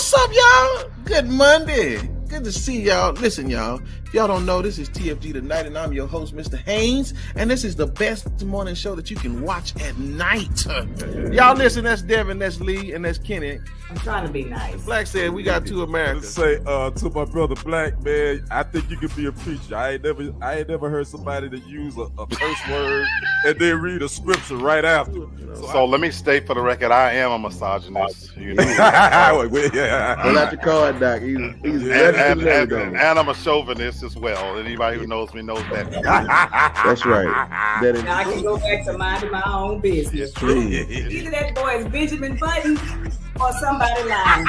What's up, y'all? Good Monday. Good to see y'all. Listen, y'all. If y'all don't know, this is TFG Tonight, and I'm your host, Mr. Haynes. And this is the best morning show that you can watch at night. Y'all listen, that's Devin, that's Lee, and that's Kenny. I'm trying to be nice. Black said we got two Americans. Say to my brother Black, man, I think you could be a preacher. I ain't never heard somebody that use a curse word and then read a scripture right after. So let me state for the record, I am a misogynist. You know, Pull out your card, Doc. He's and I'm a chauvinist as well. Anybody who knows me knows that. That's right. Now I can go back to minding my own business. Either that boy is Benjamin Button or somebody lying.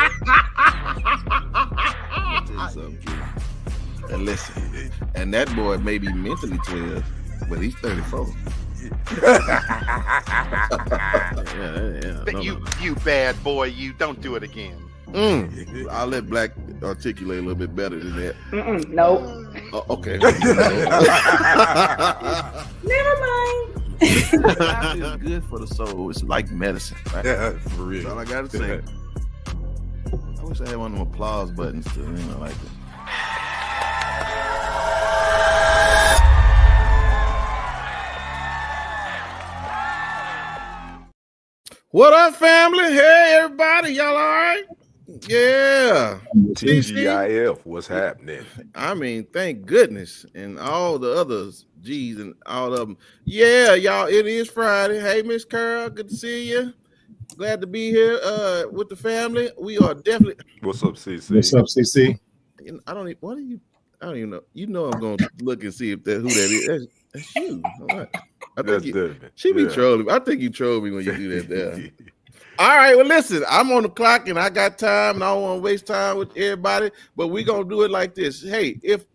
And listen, and that boy may be mentally 12, but he's 34. You bad boy, you don't do it again. I'll let Black articulate a little bit better than that. Nope. Okay. Never mind. It's good for the soul. It's like medicine. Right? Yeah, for real. That's all I gotta say. I wish I had one of them applause buttons to, like that. What up, family? Hey, everybody. Y'all all right? Yeah. TGIF, what's happening? I mean, thank goodness. And all the others, G's and all of them. Yeah, y'all, it is Friday. Hey, Miss Carol, good to see you. Glad to be here with the family. We are definitely. What's up, CC? What's up, CC? I don't even know. You know I'm going to look and see if who that is. That's you. All right. I think she be trolling. I think you troll me when you do that there. All right, well, listen, I'm on the clock and I got time and I don't want to waste time with everybody, but we're going to do it like this. Hey, if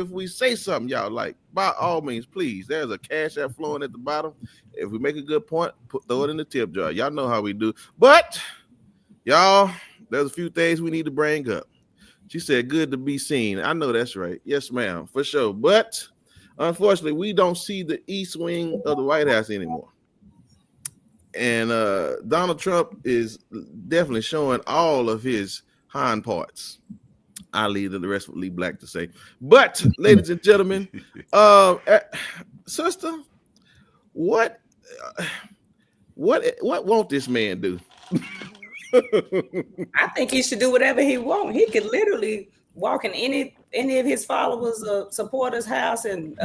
we say something y'all like, by all means, please, there's a cash app flowing at the bottom. If we make a good point, throw it in the tip jar. Y'all know how we do. But, y'all, there's a few things we need to bring up. She said, good to be seen. I know that's right. Yes, ma'am, for sure. But, unfortunately, we don't see the east wing of the White House anymore. And Donald Trump is definitely showing all of his hind parts. I'll leave the rest with Lee Black to say. But, ladies and gentlemen, sister, what won't this man do? I think he should do whatever he wants. He could literally walk in any of his followers or supporters' house and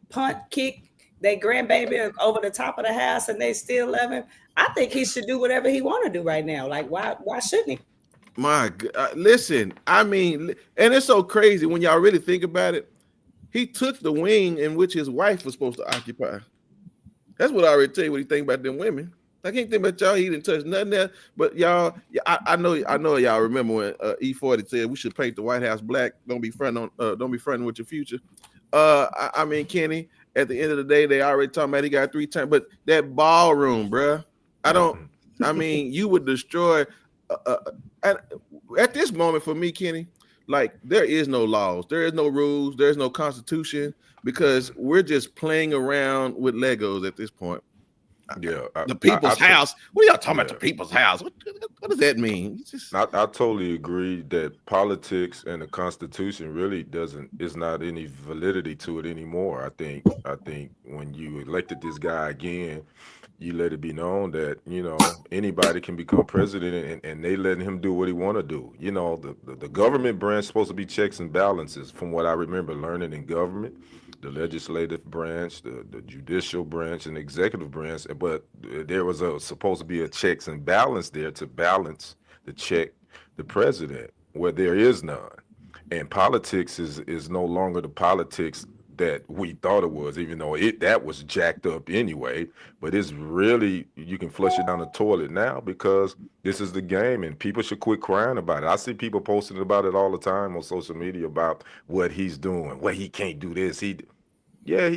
punt, kick their grandbaby over the top of the house, and they still love him. I think he should do whatever he want to do right now. Like, why shouldn't he? My God, listen, I mean, and it's so crazy when y'all really think about it. He took the wing in which his wife was supposed to occupy. That's what I already tell you what he think about them women. I can't think about y'all. He didn't touch nothing there. But y'all, I know y'all remember when E40 said we should paint the White House black. Don't be fronting with your future. I mean, Kenny, at the end of the day, they already talking about he got 3 times. But that ballroom, bruh, I mean, you would destroy at this moment for me, Kenny, like there is no laws, there is no rules, there's no constitution, because we're just playing around with Legos at this point. Yeah, the people's house. What are y'all talking about? The people's house? What does that mean? I totally agree that politics and the Constitution really is not any validity to it anymore. I think when you elected this guy again, you let it be known that anybody can become president, and they letting him do what he want to do. The government branch is supposed to be checks and balances, from what I remember learning in government. The legislative branch, the judicial branch, and the executive branch, but there was supposed to be a checks and balance there to balance the president, where there is none. And politics is no longer the politics that we thought it was, even though that was jacked up anyway. But it's really, you can flush it down the toilet now, because this is the game, and people should quit crying about it. I see people posting about it all the time on social media about what he's doing. Well, he can't do this. He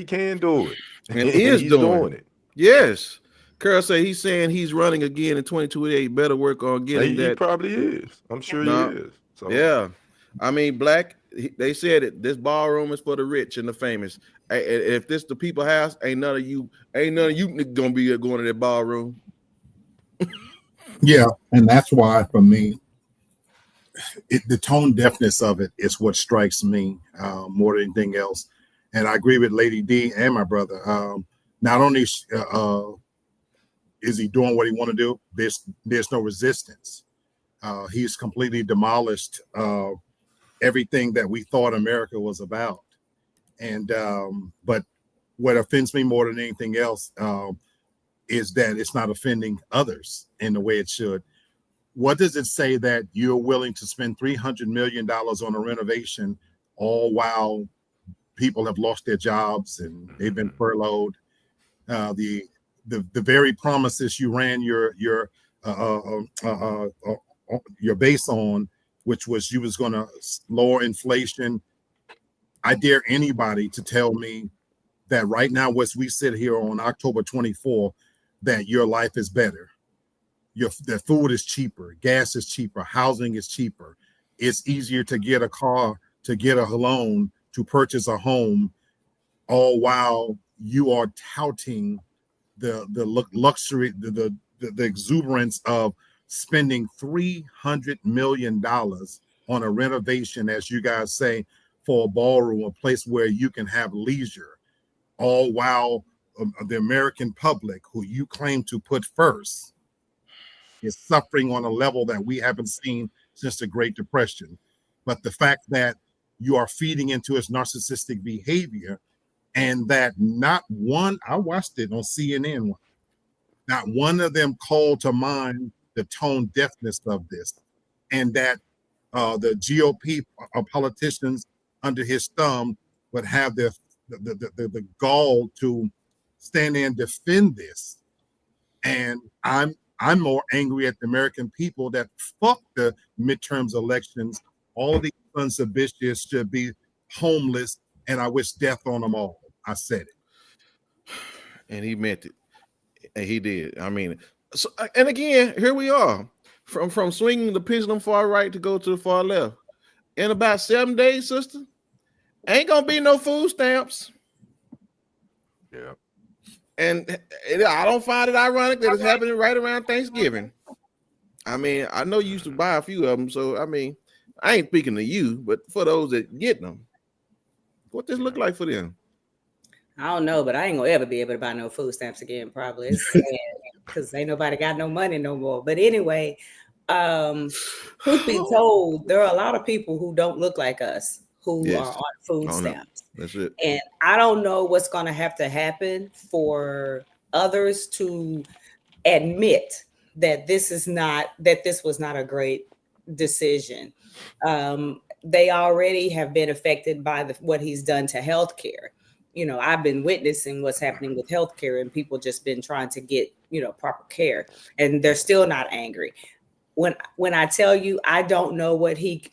can do it. And he's doing it. Yes. Carl say he's saying he's running again in 2028. Better work on getting that. He probably is. I'm sure he is. So. Yeah. I mean, Black, they said it. This ballroom is for the rich and the famous. If this the people house, ain't none of you gonna be going to that ballroom. Yeah, and that's why for me, the tone deafness of it is what strikes me more than anything else. And I agree with Lady D and my brother. Not only is he doing what he want to do, there's no resistance. He's completely demolished everything that we thought America was about. And but what offends me more than anything else is that it's not offending others in the way it should. What does it say that you're willing to spend $300 million on a renovation, all while people have lost their jobs and they've been furloughed? The very promises you ran your base on, which was you was going to lower inflation. I dare anybody to tell me that right now, as we sit here on October 24, that your life is better. The food is cheaper, gas is cheaper, housing is cheaper. It's easier to get a car, to get a loan, to purchase a home, all while you are touting the luxury, the exuberance of spending $300 million on a renovation, as you guys say, for a ballroom, a place where you can have leisure, all while the American public, who you claim to put first, is suffering on a level that we haven't seen since the Great Depression. But the fact that you are feeding into its narcissistic behavior, and that not one, I watched it on CNN, not one of them called to mind the tone deafness of this, and that the GOP politicians under his thumb would have the gall to stand there and defend this. And I'm more angry at the American people that fuck the midterms elections. All of these sons of bitches should be homeless, and I wish death on them all. I said it. And he meant it. And he did. I mean, so, and again, here we are. From swinging the pendulum far right to go to the far left. In about 7 days, sister, ain't gonna be no food stamps. Yeah. And I don't find it ironic that it's happening right around Thanksgiving. I mean, I know you used to buy a few of them, so I mean, I ain't speaking to you, but for those that get them, what this look like for them? I don't know, but I ain't gonna ever be able to buy no food stamps again. Probably it's sad because ain't nobody got no money no more. But anyway, truth be told, there are a lot of people who don't look like us who are on food stamps. That's it. And I don't know what's going to have to happen for others to admit that this was not a great decision. They already have been affected by what he's done to healthcare. You know, I've been witnessing what's happening with healthcare, and people just been trying to get, proper care, and they're still not angry. When I tell you, I don't know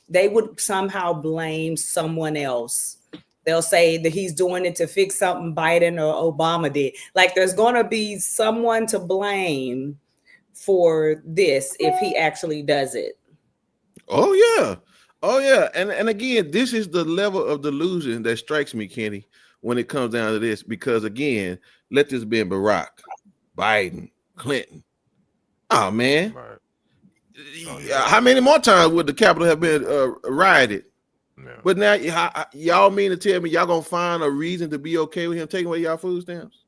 they would somehow blame someone else. They'll say that he's doing it to fix something Biden or Obama did. Like there's going to be someone to blame for this if he actually does it. Oh yeah. And again, this is the level of delusion that strikes me, Kenny, when it comes down to this, because again, let this be Barack, Biden, Clinton. Oh man. Right. How many more times would the Capitol have been rioted? Yeah. But now y'all mean to tell me y'all gonna find a reason to be okay with him taking away y'all food stamps?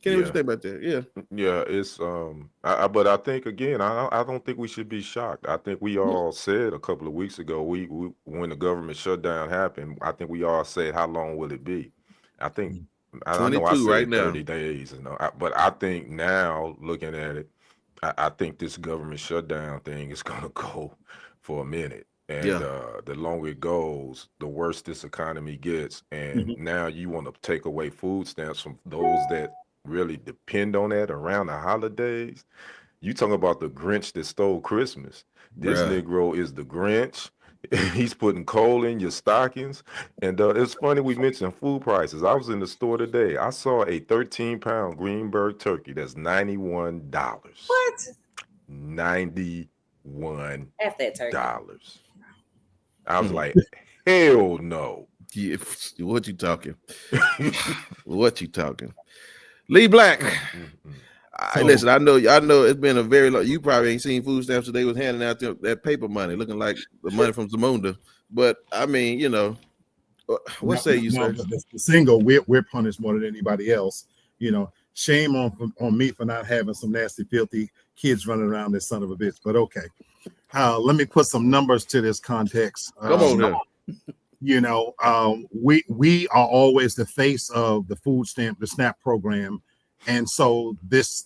Kenny, what you think about that? Yeah, it's but I think again, I don't think we should be shocked. I think we all said a couple of weeks ago, we when the government shutdown happened, I think we all said, how long will it be? I think I know I said right 30 days, but I think now looking at it, I think this government shutdown thing is gonna go for a minute. And the longer it goes, the worse this economy gets. And now you want to take away food stamps from those that really depend on that around the holidays. You talking about the Grinch that stole Christmas. This Negro is the Grinch. He's putting coal in your stockings. And it's funny we mentioned food prices. I was in the store today. I saw a 13-pound Greenberg turkey. That's $91. What? $91. F that turkey. I was like, hell no. Yeah, what you talking? What you talking? Lee Black. Listen, I know it's been a very long. You probably ain't seen food stamps today was handing out that paper money, looking like the money from Zamunda. But I mean, what say you, sir? The single, we're punished more than anybody else. Shame on me for not having some nasty, filthy kids running around this son of a bitch. But okay, let me put some numbers to this context. Come on, we are always the face of the food stamp, the SNAP program, and so this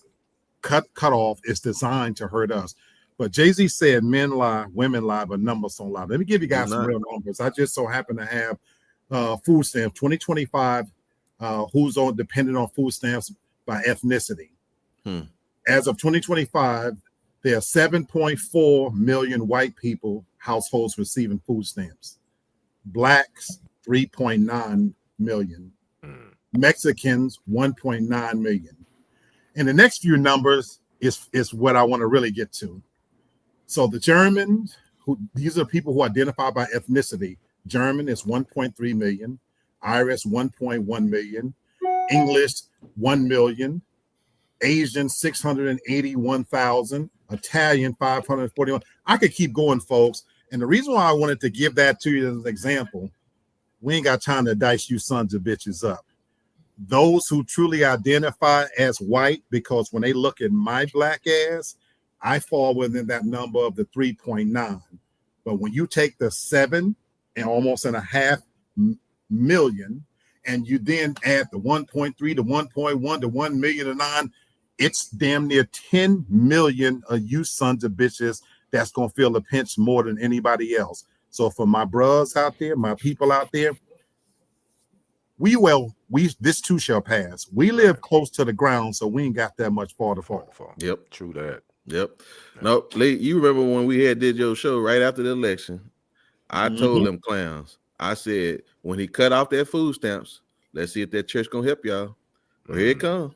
cutoff is designed to hurt us. But Jay-Z said, "Men lie, women lie, but numbers don't lie." Let me give you guys some real numbers. I just so happen to have food stamps 2025. Who's on dependent on food stamps by ethnicity? As of 2025, there are 7.4 million white people households receiving food stamps. Blacks 3.9 million. Mexicans 1.9 million. And the next few numbers is what I want to really get to. So the Germans, these are people who identify by ethnicity. German is 1.3 million. Irish 1.1 million. English 1 million. Asian 681,000. Italian 541. I could keep going, folks. And the reason why I wanted to give that to you as an example, we ain't got time to dice you sons of bitches up. Those who truly identify as white, because when they look at my black ass, I fall within that number of the 3.9. But when you take the 7 and almost and a half million, and you then add the 1.3 to 1.1 to 1 million to 9, it's damn near 10 million of you sons of bitches that's going to feel the pinch more than anybody else. So for my bros out there, my people out there, this too shall pass. We live close to the ground, so we ain't got that much far to fall. Yep, true that. Yep. No, Lee, you remember when we did your show right after the election? I told them clowns. I said, when he cut off their food stamps, let's see if that church gonna help y'all. Well, here it comes.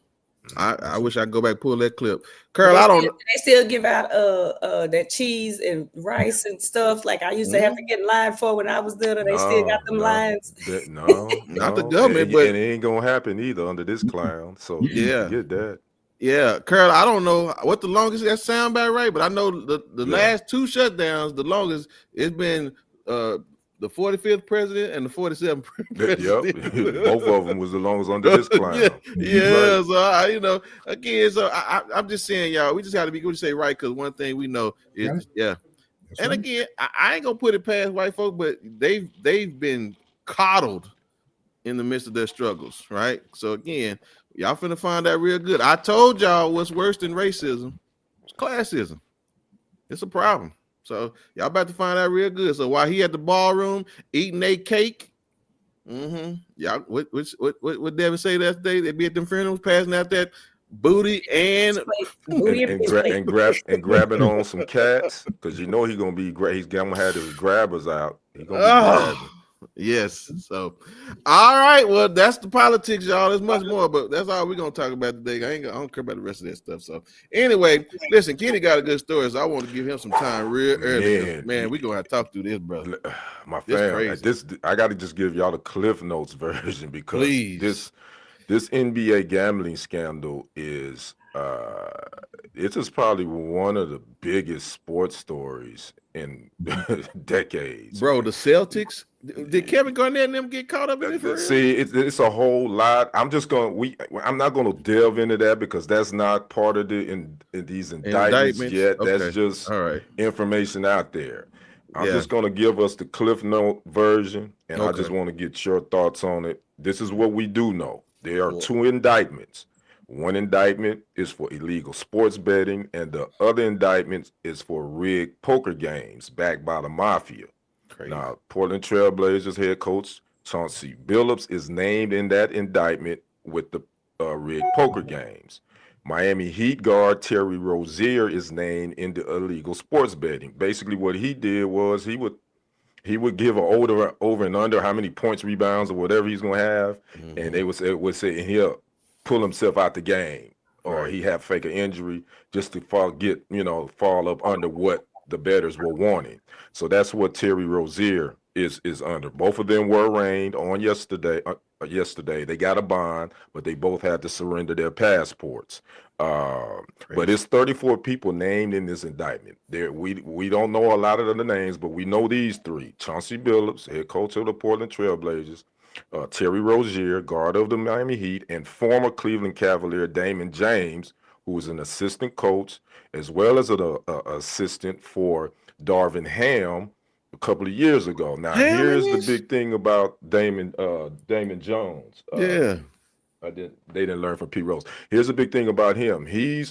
I wish I could go back and pull that clip. Carl, I don't know. They still give out that cheese and rice and stuff like I used to have to get in line for when I was there. They still got them lines. Not the government, but it ain't gonna happen either under this clown. So yeah, get that. Yeah, Carl, I don't know what the longest that sound about right, but I know the last two shutdowns, the longest it's been the 45th president and the 47th president. Yep, both of them was the longest under this clown. Yeah. Right. So again, so I'm just saying, y'all, we just got to be good to say right, because one thing we know is and right. Again, I ain't gonna put it past white folk, but they've been coddled in the midst of their struggles, right? So again, y'all finna find that real good. I told y'all what's worse than racism. It's classism. It's a problem. So y'all about to find out real good. So while he at the ballroom eating a cake, y'all what Devin say that day? They be at them funerals passing out that booty and grabbing on some cats, because you know he's gonna be great. He's gonna have his grabbers out. He's gonna be grabbing. Yes. So, all right. Well, that's the politics, y'all. There's much more, but that's all we're gonna talk about today. I don't care about the rest of that stuff. So, anyway, listen, Kenny got a good story, so I want to give him some time real early. Man, we're gonna have to talk through this, brother. My family, I got to just give y'all the Cliff Notes version, because this NBA gambling scandal is it is probably one of the biggest sports stories in decades. Bro, the Celtics. Did Kevin Garnett and them get caught up in it? See, it's a whole lot. I'm not going to delve into that, because that's not part of in these indictments yet. Okay. That's just information out there. I'm just going to give us the Cliff Note version, and I just want to get your thoughts on it. This is what we do know. There are two indictments. One indictment is for illegal sports betting, and the other indictment is for rigged poker games backed by the mafia. Crazy. Now, Portland Trail Blazers head coach Chauncey Billups is named in that indictment with the rigged poker games. Miami Heat guard Terry Rozier is named in the illegal sports betting. Basically, what he did was he would give an over and under how many points, rebounds, or whatever he's going to have, and they would say he'll pull himself out the game, or he have fake an injury just to fall up under what the bettors were wanting. So that's what Terry Rozier is under. Both of them were arraigned on yesterday. Yesterday they got a bond, but they both had to surrender their passports. But it's 34 people named in this indictment. There, we don't know a lot of the names, but we know these three: Chauncey Billups, head coach of the Portland Trailblazers; Terry Rozier, guard of the Miami Heat; and former Cleveland Cavalier Damon James, who was an assistant coach as well as an assistant for Darvin Ham a couple of years ago. Now, here's the big thing about Damon Jones. They didn't learn from Pete Rose. Here's the big thing about him. He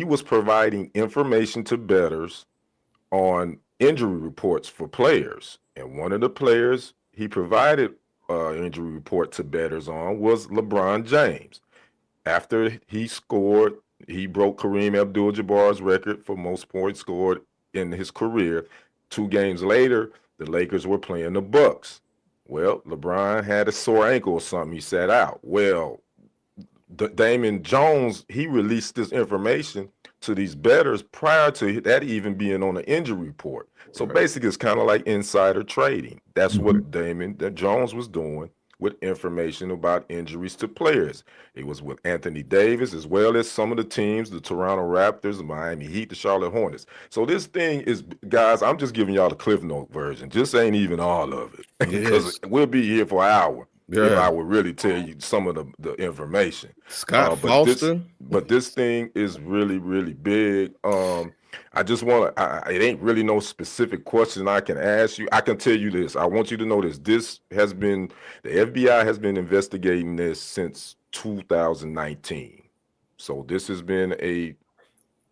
was providing information to bettors on injury reports for players. And one of the players he provided injury report to bettors on was LeBron James. After he scored, he broke Kareem Abdul-Jabbar's record for most points scored in his career. 2 games later, the Lakers were playing the Bucks. Well, LeBron had a sore ankle or something. He sat out. Well, Damon Jones, he released this information to these bettors prior to that even being on the injury report. So basically, it's kind of like insider trading. That's what Damon Jones was doing with information about injuries to players. It was with Anthony Davis, as well as some of the teams, the Toronto Raptors, the Miami Heat, the Charlotte Hornets. So this thing is, guys, I'm just giving y'all the Cliff Note version. Just ain't even all of it. Because we'll be here for an hour if I would really tell you some of the information. Scott Foster. But this thing is really, really big. I just want to, it ain't really no specific question I can ask you. I can tell you this. I want you to know this. The FBI has been investigating this since 2019. So this has been a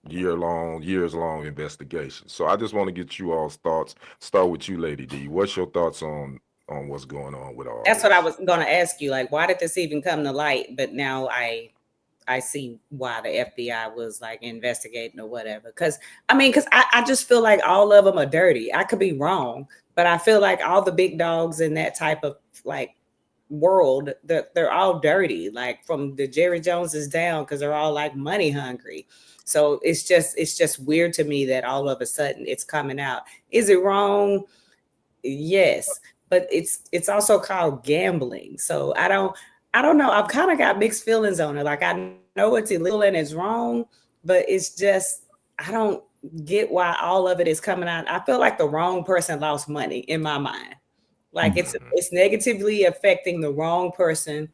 years long investigation. So I just want to get you all's thoughts. Start with you, Lady D. What's your thoughts on what's going on with all That's this? what I was going to ask you. Like, why did this even come to light? But now I see why the FBI was like investigating or whatever. Because I just feel like all of them are dirty. I could be wrong, but I feel like all the big dogs in that type of like world, they're all dirty, like from the Jerry Joneses down, because they're all like money hungry. So it's just weird to me that all of a sudden it's coming out. Is it wrong? Yes, but it's also called gambling. So I don't know. I've kind of got mixed feelings on it. Like, I know it's illegal and it's wrong, but it's just, I don't get why all of it is coming out. I feel like the wrong person lost money in my mind. Like it's negatively affecting the wrong person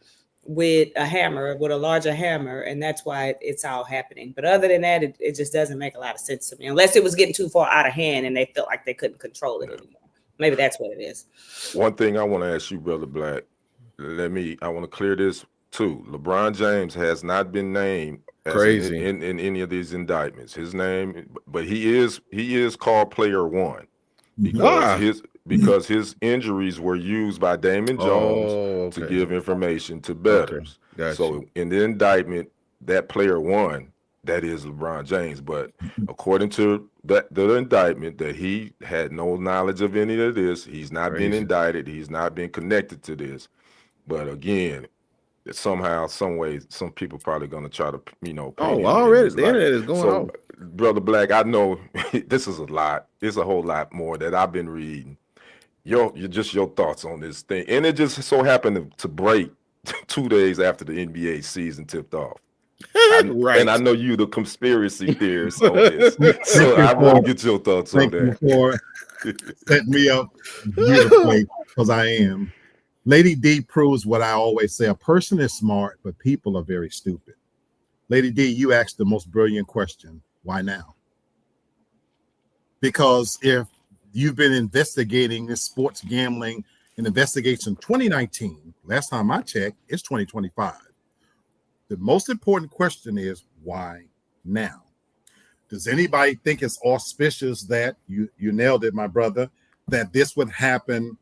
with a larger hammer. And that's why it's all happening. But other than that, it just doesn't make a lot of sense to me, unless it was getting too far out of hand and they felt like they couldn't control it anymore. Maybe that's what it is. One thing I want to ask you, Brother Black, I want to clear this too. LeBron James has not been named in any of these indictments. His name, but he is called Player One because his injuries were used by Damon Jones to give information to bettors. So in the indictment, that Player One, that is LeBron James. But according to the indictment, that he had no knowledge of any of this. He's not been indicted. He's not been connected to this. But again, somehow, some way, some people probably going to try to, already the internet is going on. Brother Black, I know this is a lot. It's a whole lot more that I've been reading. Your thoughts on this thing, and it just so happened to break 2 days after the NBA season tipped off. And I know you the conspiracy theorist on this, so I want to get your thoughts on that. For setting me up beautifully, because I am. Lady D proves what I always say: a person is smart, but people are very stupid. Lady D, you asked the most brilliant question: why now? Because if you've been investigating this sports gambling and investigation 2019, last time I checked, it's 2025. The most important question is why now? Does anybody think it's auspicious that you nailed it, my brother, that this would happen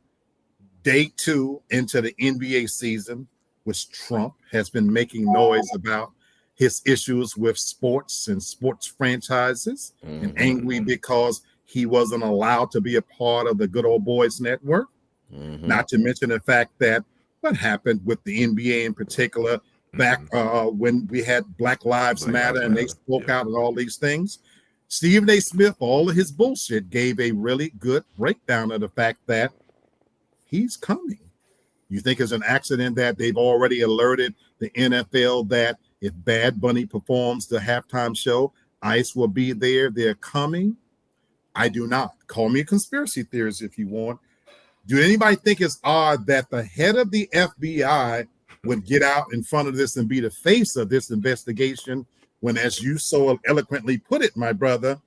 day 2 into the NBA season, which Trump has been making noise about his issues with sports and sports franchises, and angry because he wasn't allowed to be a part of the Good Old Boys Network? Not to mention the fact that what happened with the NBA in particular back when we had Black Lives Matter and they spoke out and all these things. Stephen A. Smith, for all of his bullshit, gave a really good breakdown of the fact that he's coming. You think it's an accident that they've already alerted the NFL that if Bad Bunny performs the halftime show, ICE will be there? They're coming? I do not. Call me a conspiracy theorist if you want. Do anybody think it's odd that the head of the FBI would get out in front of this and be the face of this investigation when, as you so eloquently put it, my brother,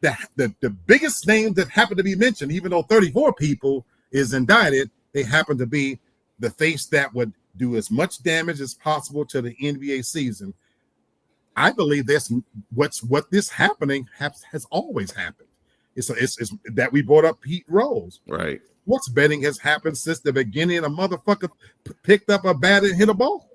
the biggest name that happened to be mentioned, even though 34 people is indicted, they happen to be the face that would do as much damage as possible to the NBA season? I believe what this happening has always happened. It's that we brought up Pete Rose. Right. Sports betting has happened since the beginning. A motherfucker picked up a bat and hit a ball.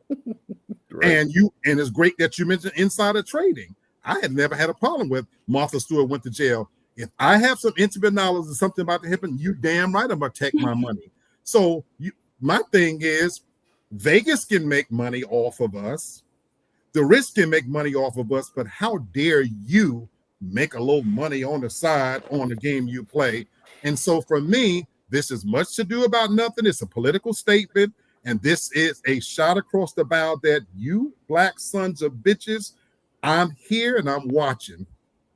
Right. And it's great that you mentioned insider trading. I had never had a problem with Martha Stewart went to jail. If I have some intimate knowledge of something about to happen, you damn right I'm gonna take my money. So my thing is, Vegas can make money off of us. The risk can make money off of us, but how dare you make a little money on the side on the game you play? And so for me, this is much to do about nothing. It's a political statement, and this is a shot across the bow that you black sons of bitches, I'm here and I'm watching.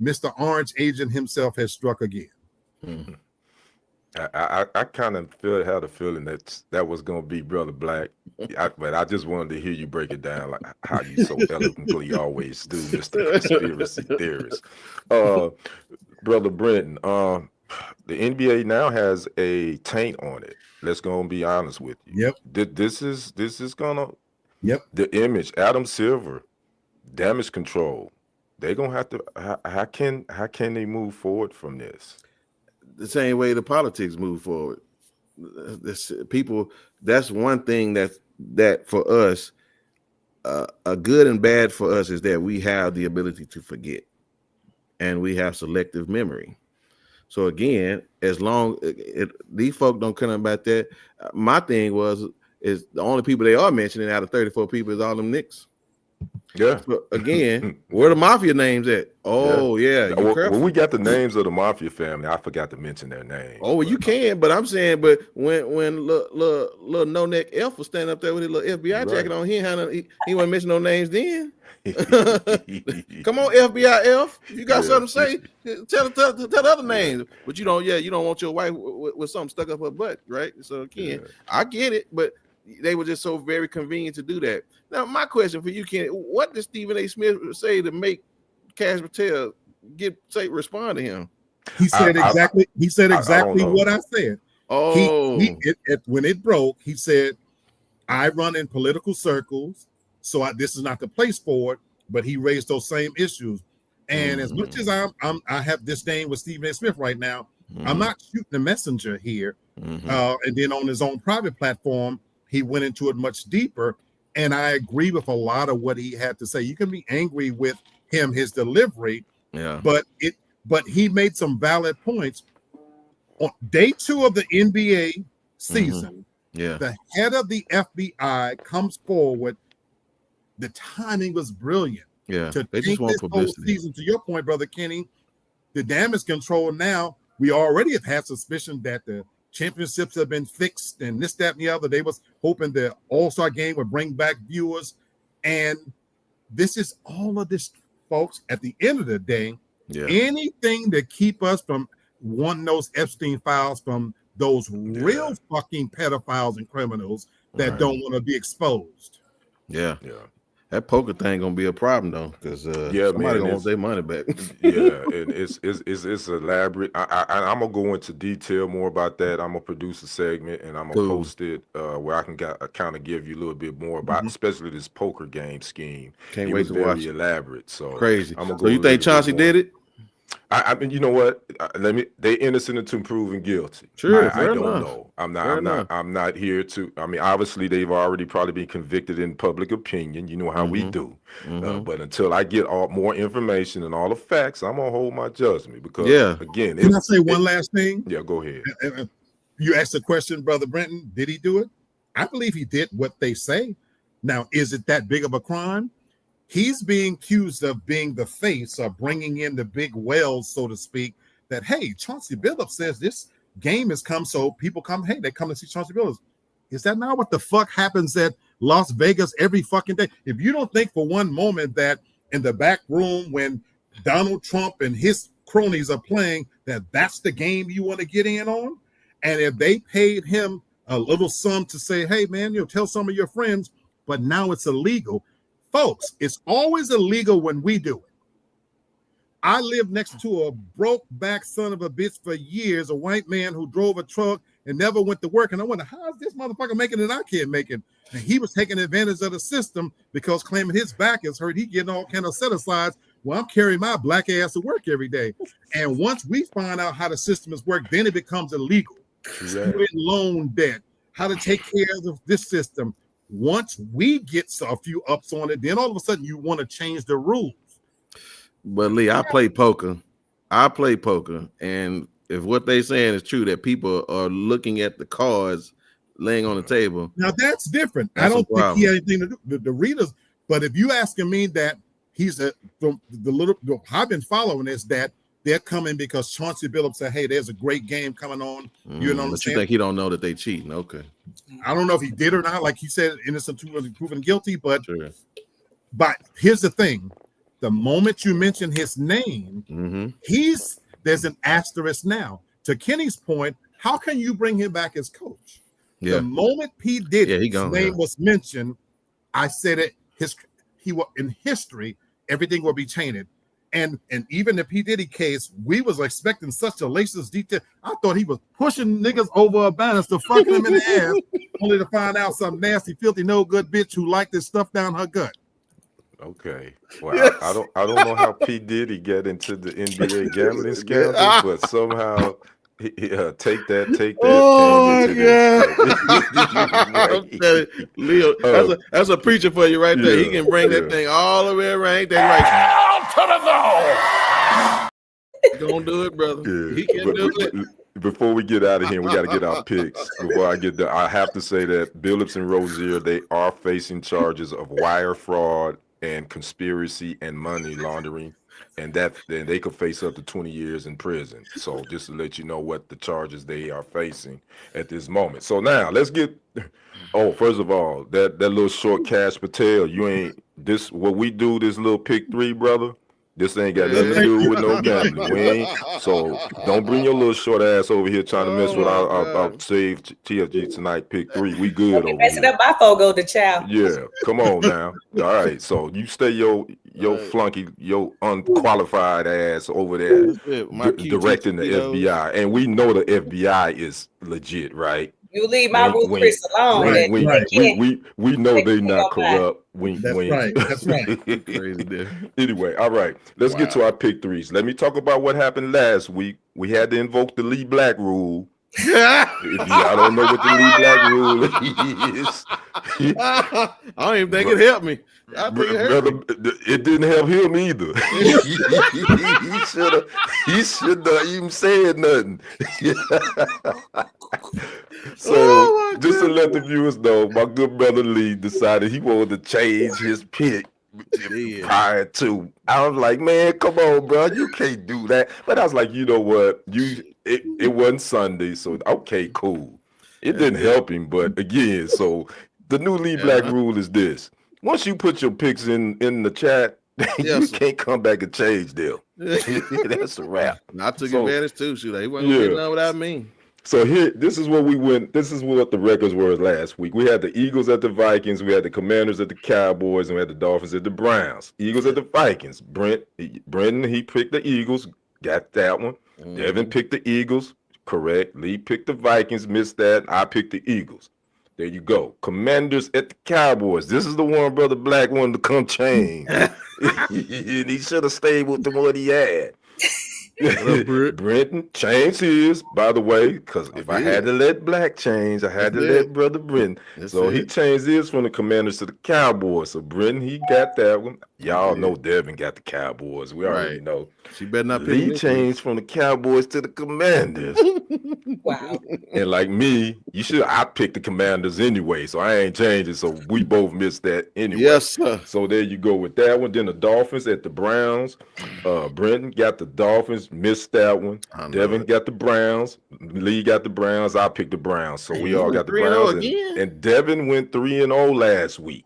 Mr. Orange Agent himself has struck again. Mm-hmm. I kind of had a feeling that was going to be Brother Black, but I just wanted to hear you break it down like how you so eloquently always do, Mr. Conspiracy Theorist. Brother Brenton, the NBA now has a taint on it. Let's go and be honest with you. Yep. This is gonna. Yep. The image, Adam Silver, Damage Control. They're gonna have to. How can they move forward from this? The same way the politics move forward. That's one thing that for us, a good and bad for us is that we have the ability to forget, and we have selective memory. So again, as long these folk don't care about that, my thing is the only people they are mentioning out of 34 people is all them Knicks. Yeah. So again, where the mafia names at? Oh yeah. When we got the names of the mafia family, I forgot to mention their names. Oh, well, you can, but I'm saying, but when little no neck F was standing up there with his little FBI jacket on, he wasn't mention no names then. Come on, FBI F. If you got something to say, tell the other names. But you don't want your wife with something stuck up her butt, right? So again, I get it, but they were just so very convenient to do that. Now, my question for you, Ken, what did Stephen A. Smith say to make Cash Patel respond to him? He said exactly what I said. Oh, when it broke, he said, I run in political circles, so this is not the place for it, but he raised those same issues. And as much as I have disdain with Stephen A. Smith right now, I'm not shooting the messenger here. And then on his own private platform, he went into it much deeper. And I agree with a lot of what he had to say. You can be angry with him, his delivery, but he made some valid points. On day 2 of the NBA season, the head of the FBI comes forward. The timing was brilliant. Yeah, they just want publicity. Season, to your point, Brother Kenny, the damage control now, we already have had suspicion that the championships have been fixed and this, that, and the other. They was hoping the All-Star game would bring back viewers. And this is all of this, folks. At the end of the day, anything to keep us from wanting those Epstein files from those real fucking pedophiles and criminals that don't want to be exposed. Yeah. That poker thing gonna be a problem though, because somebody gonna want their money back. And it's elaborate. I'm gonna go into detail more about that. I'm gonna produce a segment and I'm gonna post it where I can kind of give you a little bit more about, especially this poker game scheme. Can't wait to watch it. Elaborate. So crazy. So you think Chauncey did it? I mean, you know what? They innocent until proven guilty. Sure, I don't know. I'm not here to. I mean, obviously they've already probably been convicted in public opinion. You know how we do. But until I get more information and all the facts, I'm gonna hold my judgment because again, can I say one last thing? Yeah, go ahead. You asked the question, Brother Brenton. Did he do it? I believe he did what they say. Now, is it that big of a crime? He's being accused of being the face of bringing in the big whales, so to speak, that, hey, Chauncey Billups says this game has come, so people come, hey, they come to see Chauncey Billups. Is that not what the fuck happens at Las Vegas every fucking day? If you don't think for one moment that in the back room when Donald Trump and his cronies are playing, that's the game you want to get in on, and if they paid him a little sum to say, hey, man, tell some of your friends, but now it's illegal. Folks, it's always illegal when we do it. I lived next to a broke back son of a bitch for years, a white man who drove a truck and never went to work. And I wonder, how is this motherfucker making it I can't make it? And he was taking advantage of the system because claiming his back is hurt. He getting all kind of set-asides. Well, I'm carrying my black ass to work every day. And once we find out how the system is worked, then it becomes illegal. Student loan debt, how to take care of this system. Once we get a few ups on it, then all of a sudden you want to change the rules. But Lee, I play poker. And if what they saying is true, that people are looking at the cards laying on the table. Now that's different. I don't think he had anything to do with the readers. But if you asking me that he's I've been following this, that they're coming because Chauncey Billups said, hey, there's a great game coming on. You know what I'm but saying? You think he don't know that they cheating? Okay. I don't know if he did or not. Like he said, innocent until proven guilty. But sure. But here's the thing. The moment you mention his name, there's an asterisk now. To Kenny's point, how can you bring him back as coach? Yeah. The moment P. Diddy's name was mentioned, I said it. He was in history. Everything will be tainted. And even the P. Diddy case, we was expecting such salacious detail. I thought he was pushing niggas over a balance to fuck them in the ass, only to find out some nasty, filthy, no good bitch who liked this stuff down her gut. Okay. Well, yes. I don't know how P. Diddy get into the NBA gambling scandal, but somehow take that. Oh my God. Leo, that's a preacher for you right there. He can bring that thing all the way around. Ain't that right? Don't do it, brother. Yeah. He can do it. Before we get out of here, we got to get our picks. Before I get there, I have to say that Billups and Rozier, they are facing charges of wire fraud and conspiracy and money laundering, and then they could face up to 20 years in prison. So just to let you know what the charges they are facing at this moment. So now let's get. Oh, first of all, that little short Cash Patel, you ain't this what we do. This little pick three, brother. This ain't got nothing to do with no gambling. We ain't, so don't bring your little short ass over here trying to mess with our save TFG tonight pick three. We good over messing up my fogo to chow. Yeah, come on now. All right, so you stay your flunky, your unqualified ass over there directing the FBI, and we know the FBI is legit, right? You leave my Ruth Chris alone. We know they're not corrupt. That's right. Anyway, all right. Let's get to our pick threes. Let me talk about what happened last week. We had to invoke the Lee Black rule. If y'all don't know what the Lee Black rule is, I don't even think it helped me. It didn't help him either. He should have even said nothing. So just to let the viewers know, my good brother Lee decided he wanted to change his pick prior to. I was like, man, come on, bro, you can't do that. But I was like, you know what? It wasn't Sunday, so okay, cool. It didn't help him, but again, so the new Lee Black rule is this: once you put your picks in the chat, you can't come back and change them. That's a wrap. I took advantage too. Shoot, he wasn't getting on without me. So here, this is what we went. This is what the records were last week. We had the Eagles at the Vikings. We had the Commanders at the Cowboys, and we had the Dolphins at the Browns. Eagles at the Vikings. Brendan, he picked the Eagles, got that one. Devin picked the Eagles, correct. Lee picked the Vikings, missed that. I picked the Eagles. There you go. Commanders at the Cowboys. This is the one Brother Black wanted to come change. And he should have stayed with the one he had. Brenton changed his, by the way, because if I had to let Black change, I had to let Brother Brenton. So he changed his from the Commanders to the Cowboys. So Brenton, he got that one. Y'all know Devin got the Cowboys. We already know. She better not pick Lee changed from the Cowboys to the Commanders. Wow. And like me, I picked the Commanders anyway, so I ain't changing. So we both missed that anyway. Yes, sir. So there you go with that one. Then the Dolphins at the Browns. Brenton got the Dolphins, missed that one. Devin got the Browns. Lee got the Browns. I picked the Browns. So we all got the Browns. And Devin went 3-0 last week.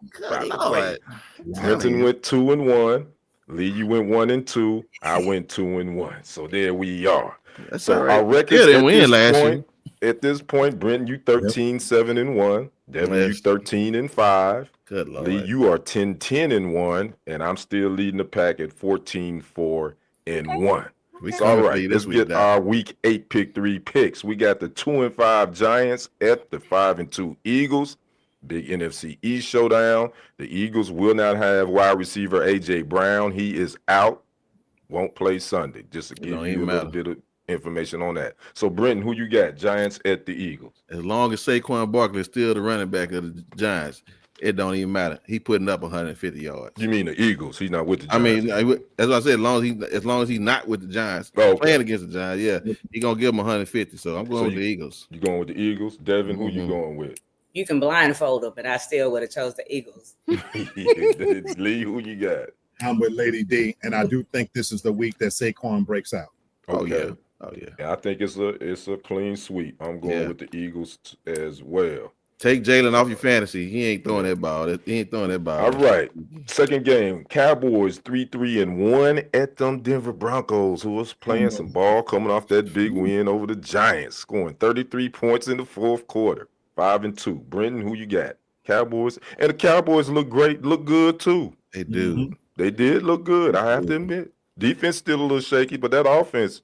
Brenton went 2-1. Lee, you went 1-2. I went 2-1. So there we are. That's so all right. Our records at this point, Brenton, you 13-7-1. Devin, you 13-5. Good Lord. Lee, you are 10-10-1, and I'm still leading the pack at 14-4-1. So all right, let's get our week 8 pick 3 picks. We got the 2-5 Giants at the 5-2 Eagles. Big NFC East showdown. The Eagles will not have wide receiver AJ Brown. He is out. Won't play Sunday. Just to give you a little bit of information on that. So, Brenton, who you got? Giants at the Eagles. As long as Saquon Barkley is still the running back of the Giants, it don't even matter. He putting up 150 yards. You mean the Eagles? He's not with the Giants. I mean, as I said, as long as he's not with the Giants, playing against the Giants, he gonna give him 150. So I'm going with the Eagles. You going with the Eagles? Devin, who you going with? You can blindfold them, and I still would have chose the Eagles. Lee, who you got? I'm with Lady D, and I do think this is the week that Saquon breaks out. Okay. Oh yeah. I think it's a clean sweep. I'm going with the Eagles as well. Take Jalen off your fantasy. He ain't throwing that ball. All right. Second game. Cowboys 3-3-1 at them Denver Broncos, who was playing some ball coming off that big win over the Giants, scoring 33 points in the fourth quarter. 5-2. Brenton, who you got? Cowboys. And the Cowboys look great, look good too. They do. They did look good, I have to admit. Defense still a little shaky, but that offense,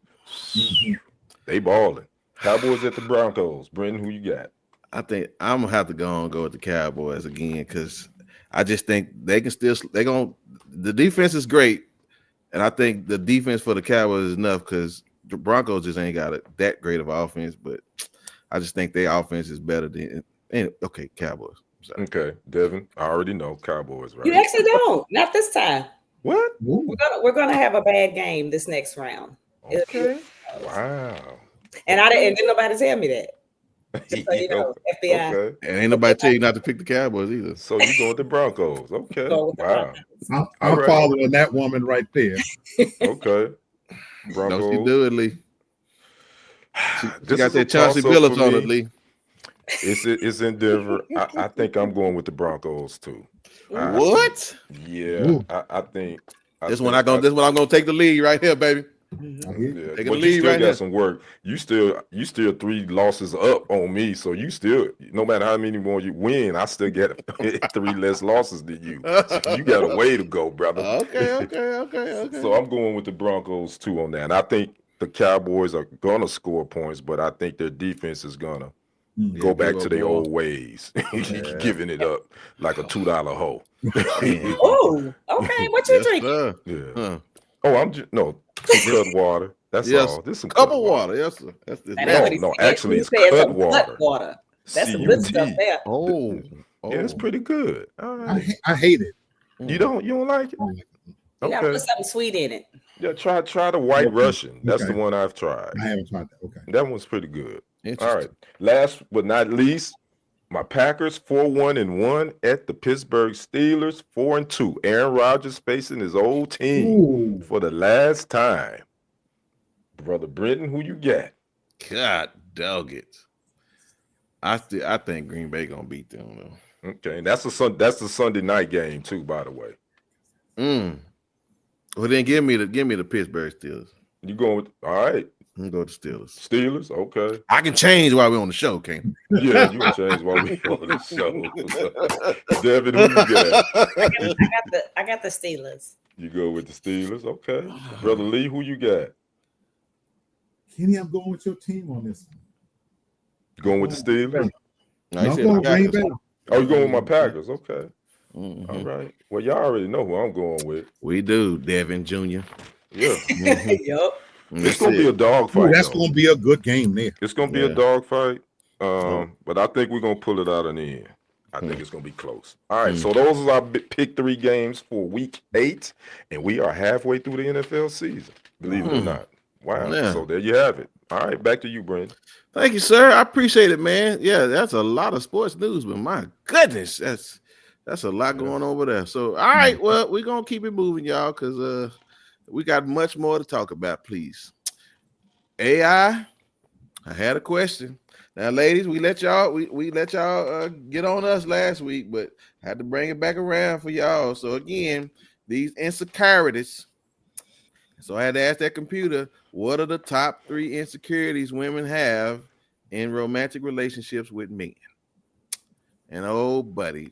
they balling. Cowboys at the Broncos. Brenton, who you got? I think I'm gonna have to go with the Cowboys again because I just think the defense is great, and I think the defense for the Cowboys is enough because the Broncos just ain't got that great of offense, but I just think their offense is better than Cowboys. Sorry. Okay, Devin, I already know Cowboys, right? You actually don't. Not this time. What? We're gonna have a bad game this next round. Okay. Wow. And didn't nobody tell me that. Just so you know, FBI. Okay. And ain't nobody tell you not to pick the Cowboys either. So you go with the Broncos. Okay. Wow. I'm following that woman right there. Okay. Broncos. Don't you do it, Lee. She got that Chauncey Billups on it, Lee. It's in Denver. I think I'm going with the Broncos too. What? I think this one I'm gonna take the lead right here, baby. Yeah, but you still got some work. You still 3 losses up on me, so you still, no matter how many more you win, I still get 3 less losses than you. So you got a way to go, brother. Okay. So I'm going with the Broncos too on that. And I think the Cowboys are gonna score points, but I think their defense is gonna go back to their old ways, giving it up like a $2 hole. Oh, okay. What you drinking? Yeah. Oh, I'm just cut water. That's all. This some cup of water. Yes, sir. No, actually, it's cut water. That's some good stuff there. Oh, yeah, it's pretty good. All right. I hate it. You don't like it? You gotta put something sweet in it. Yeah, try the White Russian. That's the one I've tried. I haven't tried that. Okay. That one's pretty good. All right. Last but not least, my Packers 4-1-1 at the Pittsburgh Steelers 4-2. Aaron Rodgers facing his old team for the last time. Brother Brenton, who you got? God dog it. I think Green Bay gonna beat them though. Okay, and that's the Sunday night game too, by the way. Well, then give me the Pittsburgh Steelers. You going with all right? I'm going to Steelers. Steelers, okay. I can change while we're on the show, can't I? Yeah, you can change while we're on the show. Devin, who you got? I got the Steelers. You go with the Steelers, okay. Brother Lee, who you got? Kenny, I'm going with your team on this one. You going with the Steelers? No, I'm going Green Bay. Oh, you going with my Packers? Okay. Mm-hmm. All right. Well, y'all already know who I'm going with. We do, Devin Jr. Yeah. Yup. It's gonna be a dog fight. That's gonna be a good game there. It's gonna be a dog fight. But I think we're gonna pull it out in the end. I think it's gonna be close. All right, so those are our pick 3 games for week 8, and we are halfway through the NFL season. Believe it or not. Wow. Yeah. So there you have it. All right, back to you, Brandon. Thank you, sir. I appreciate it, man. Yeah, that's a lot of sports news, but my goodness, that's a lot going on over there. So, all right, well, we're gonna keep it moving, y'all, because we got much more to talk about. Please, AI. I had a question. Now, ladies, we let y'all get on us last week, but I had to bring it back around for y'all. So again, these insecurities. So I had to ask that computer, what are the top 3 insecurities women have in romantic relationships with men? And oh, buddy,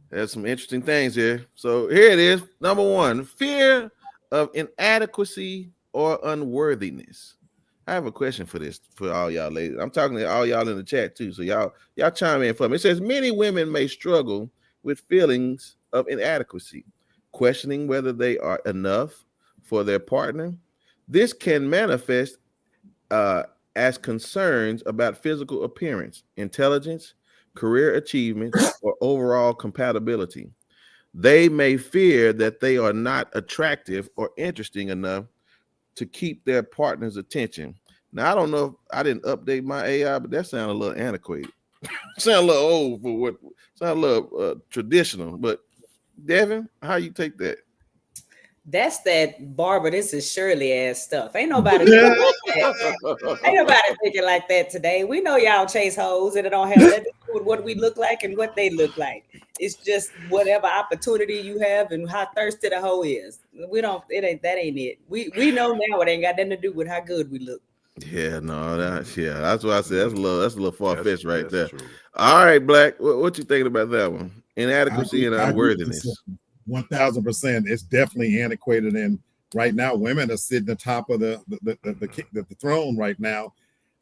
there's some interesting things here. So here it is. Number 1, fear of inadequacy or unworthiness. I have a question for this for all y'all ladies. I'm talking to all y'all in the chat too. So y'all chime in for me. It says many women may struggle with feelings of inadequacy, questioning whether they are enough for their partner. This can manifest as concerns about physical appearance, intelligence, career achievement, or overall compatibility. They may fear that they are not attractive or interesting enough to keep their partner's attention. Now, I don't know if I didn't update my AI, but that sounded a little antiquated. Sound a little old for what, sound a little traditional. But Devin, how you take that? That's that Barbara, this is Shirley ass stuff. Ain't nobody thinking like that today. We know y'all chase hoes and it don't have nothing to do with what we look like and what they look like. It's just whatever opportunity you have and how thirsty the hoe is. That ain't it. We know now it ain't got nothing to do with how good we look. Yeah, no, that's what I said. That's a little far-fetched right there. True. All right, Black, what you thinking about that one? Inadequacy and unworthiness. 1000%. It's definitely antiquated, and right now women are sitting atop of the throne right now,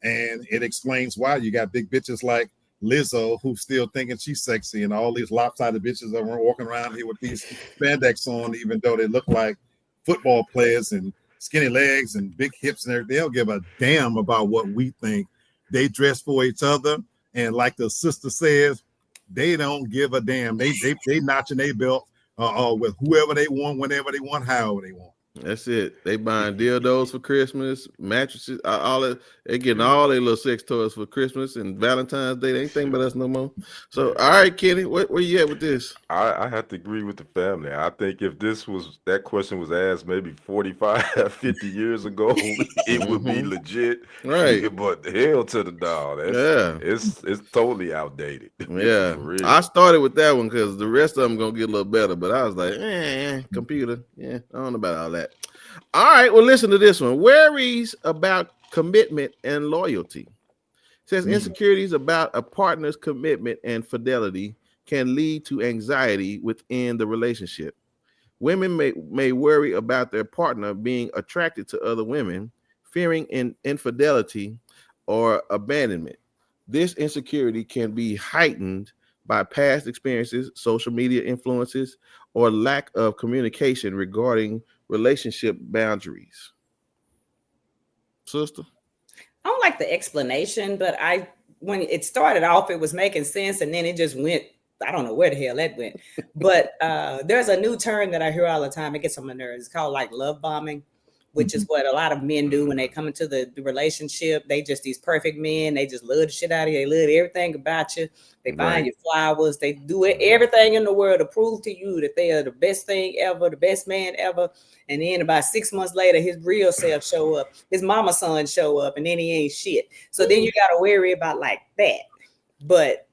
and it explains why you got big bitches like Lizzo who's still thinking she's sexy, and all these lopsided bitches that were walking around here with these spandex on, even though they look like football players and skinny legs and big hips and everything. They don't give a damn about what we think. They dress for each other, and like the sister says, they don't give a damn. They notching their belt with whoever they want, whenever they want, however they want. That's it. They buying dildos for Christmas, mattresses, all that. They getting all their little sex toys for Christmas and Valentine's Day. They ain't thinking about us no more. So, all right, Kenny, where you at with this? I have to agree with the family. I think if that question was asked maybe 45, 50 years ago, it would be legit. Right. But hell to the dog. It's totally outdated. Yeah. I started with that one because the rest of them going to get a little better. But I was like, computer. Yeah, I don't know about all that. All right, well, listen to this one. Worries about commitment and loyalty. It says insecurities about a partner's commitment and fidelity can lead to anxiety within the relationship. Women may worry about their partner being attracted to other women, fearing infidelity or abandonment. This insecurity can be heightened by past experiences, social media influences, or lack of communication regarding relationship boundaries. Sister? I don't like the explanation, but when it started off, it was making sense, and then it just went, I don't know where the hell that went. But there's a new term that I hear all the time. It gets on my nerves. It's called like love bombing, which is what a lot of men do when they come into the relationship. They just these perfect men. They just love the shit out of you. They love everything about you. They buy you flowers. They do everything in the world to prove to you that they are the best thing ever, the best man ever. And then about 6 months later, his real self show up. His mama's son show up, and then he ain't shit. So then you got to worry about like that. But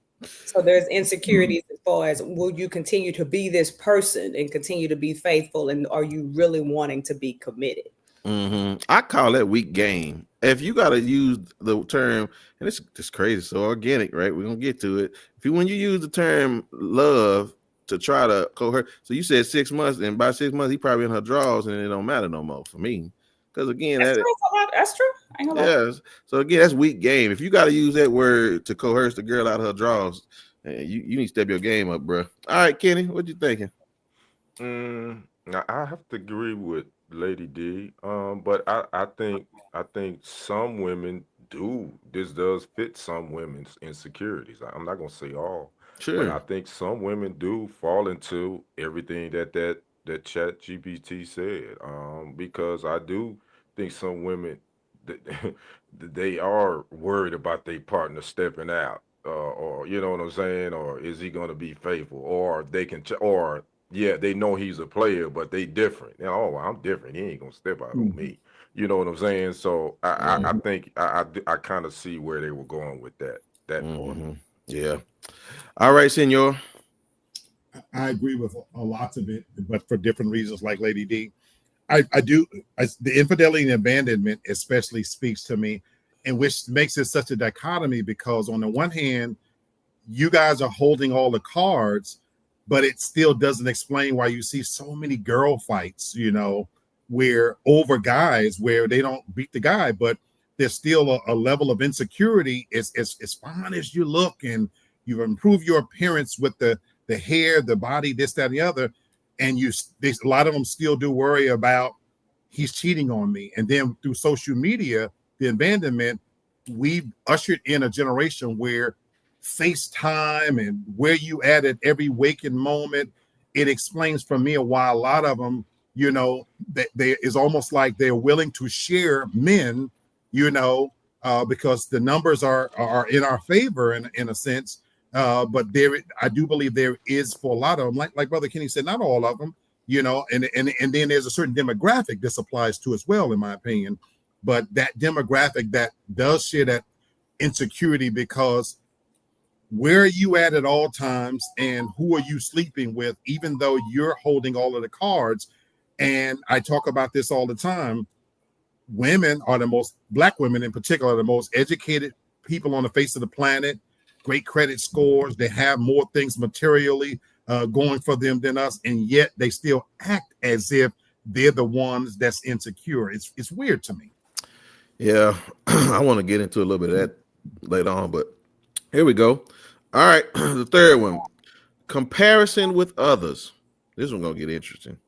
so there's insecurities as far as, will you continue to be this person and continue to be faithful? And are you really wanting to be committed? I call that weak game. If you got to use the term, and it's just crazy, so organic, right? We're gonna get to it. When you use the term love to try to coerce, so you said 6 months, and by 6 months he probably in her drawers, and it don't matter no more for me. Because again, that's true. Yes. So again, that's weak game. If you got to use that word to coerce the girl out of her drawers, you need to step your game up, bro. All right, Kenny, what you thinking? Now I have to agree with Lady D. But I think some women do. This does fit some women's insecurities. I'm not gonna say all, but I Sure. think some women do fall into everything that Chat GPT said. Because I do think some women that they are worried about their partner stepping out, or you know what I'm saying, or is he gonna be faithful, or they can, or yeah, they know he's a player, but they different. You know, oh, I'm different. He ain't gonna step out on me. You know what I'm saying? So I think I kind of see where they were going with that part. Yeah. All right, Senor. I agree with a lot of it, but for different reasons, like Lady D. I do. The infidelity and abandonment especially speaks to me, and which makes it such a dichotomy because on the one hand, you guys are holding all the cards, but it still doesn't explain why you see so many girl fights, you know, where over guys, where they don't beat the guy, but there's still a level of insecurity. As fine as you look and you improve your appearance with the hair, the body, this, that, and the other, and a lot of them still do worry about he's cheating on me. And then through social media, the abandonment, we've ushered in a generation where FaceTime and where you at every waking moment, it explains for me why a lot of them, you know, they is almost like they're willing to share men, you know, because the numbers are in our favor in a sense. But I do believe there is for a lot of them, like Brother Kenny said, not all of them, you know, and then there's a certain demographic this applies to as well, in my opinion. But that demographic that does share that insecurity because where are you at all times and who are you sleeping with, even though you're holding all of the cards. And I talk about this all the time. Women are Black women in particular, are the most educated people on the face of the planet, great credit scores. They have more things materially going for them than us. And yet they still act as if they're the ones that's insecure. It's weird to me. Yeah, I want to get into a little bit of that later on, but here we go. All right, the third one, comparison with others. This one's going to get interesting.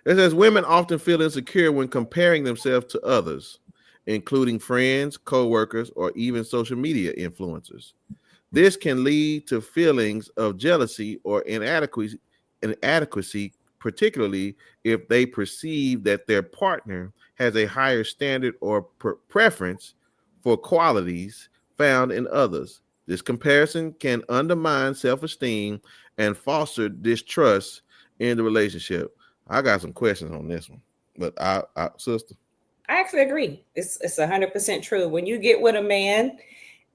It says women often feel insecure when comparing themselves to others, including friends, co-workers, or even social media influencers. This can lead to feelings of jealousy or inadequacy, particularly if they perceive that their partner has a higher standard or preference for qualities found in others. This comparison can undermine self-esteem and foster distrust in the relationship. I got some questions on this one, but sister. I actually agree. It's 100% true. When you get with a man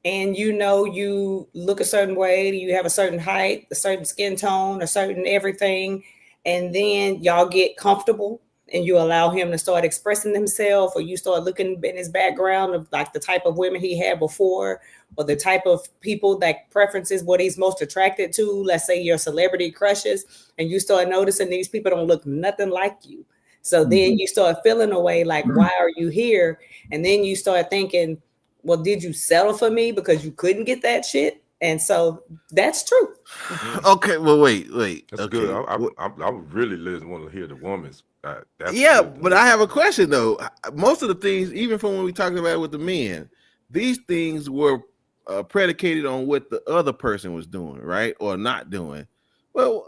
and you know you look a certain way, you have a certain height, a certain skin tone, a certain everything, and then y'all get comfortable and you allow him to start expressing himself, or you start looking in his background of like the type of women he had before, or the type of people that preferences what he's most attracted to. Let's say your celebrity crushes, and you start noticing these people don't look nothing like you. So then you start feeling away like, why are you here? And then you start thinking, well, did you settle for me because you couldn't get that shit? And so that's true. Okay, well, wait. That's okay. good. I really want to hear the woman's. Yeah, but I have a question though. Most of the things, even from when we talked about it with the men, these things were predicated on what the other person was doing, right, or not doing. Well,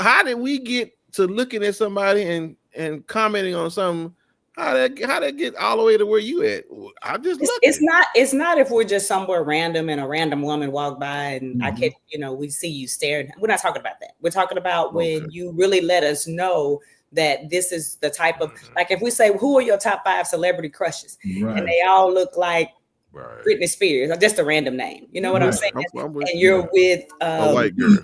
how did we get to looking at somebody and commenting on something? How that get all the way to where you at? I just it's not if we're just somewhere random and a random woman walk by and I catch, we see you staring. We're not talking about that. We're talking about when you really let us know that this is the type of, like, if we say, who are your top 5 celebrity crushes? Right. And they all look like Britney Spears, or just a random name. You know what I'm saying? And you're with a white girl.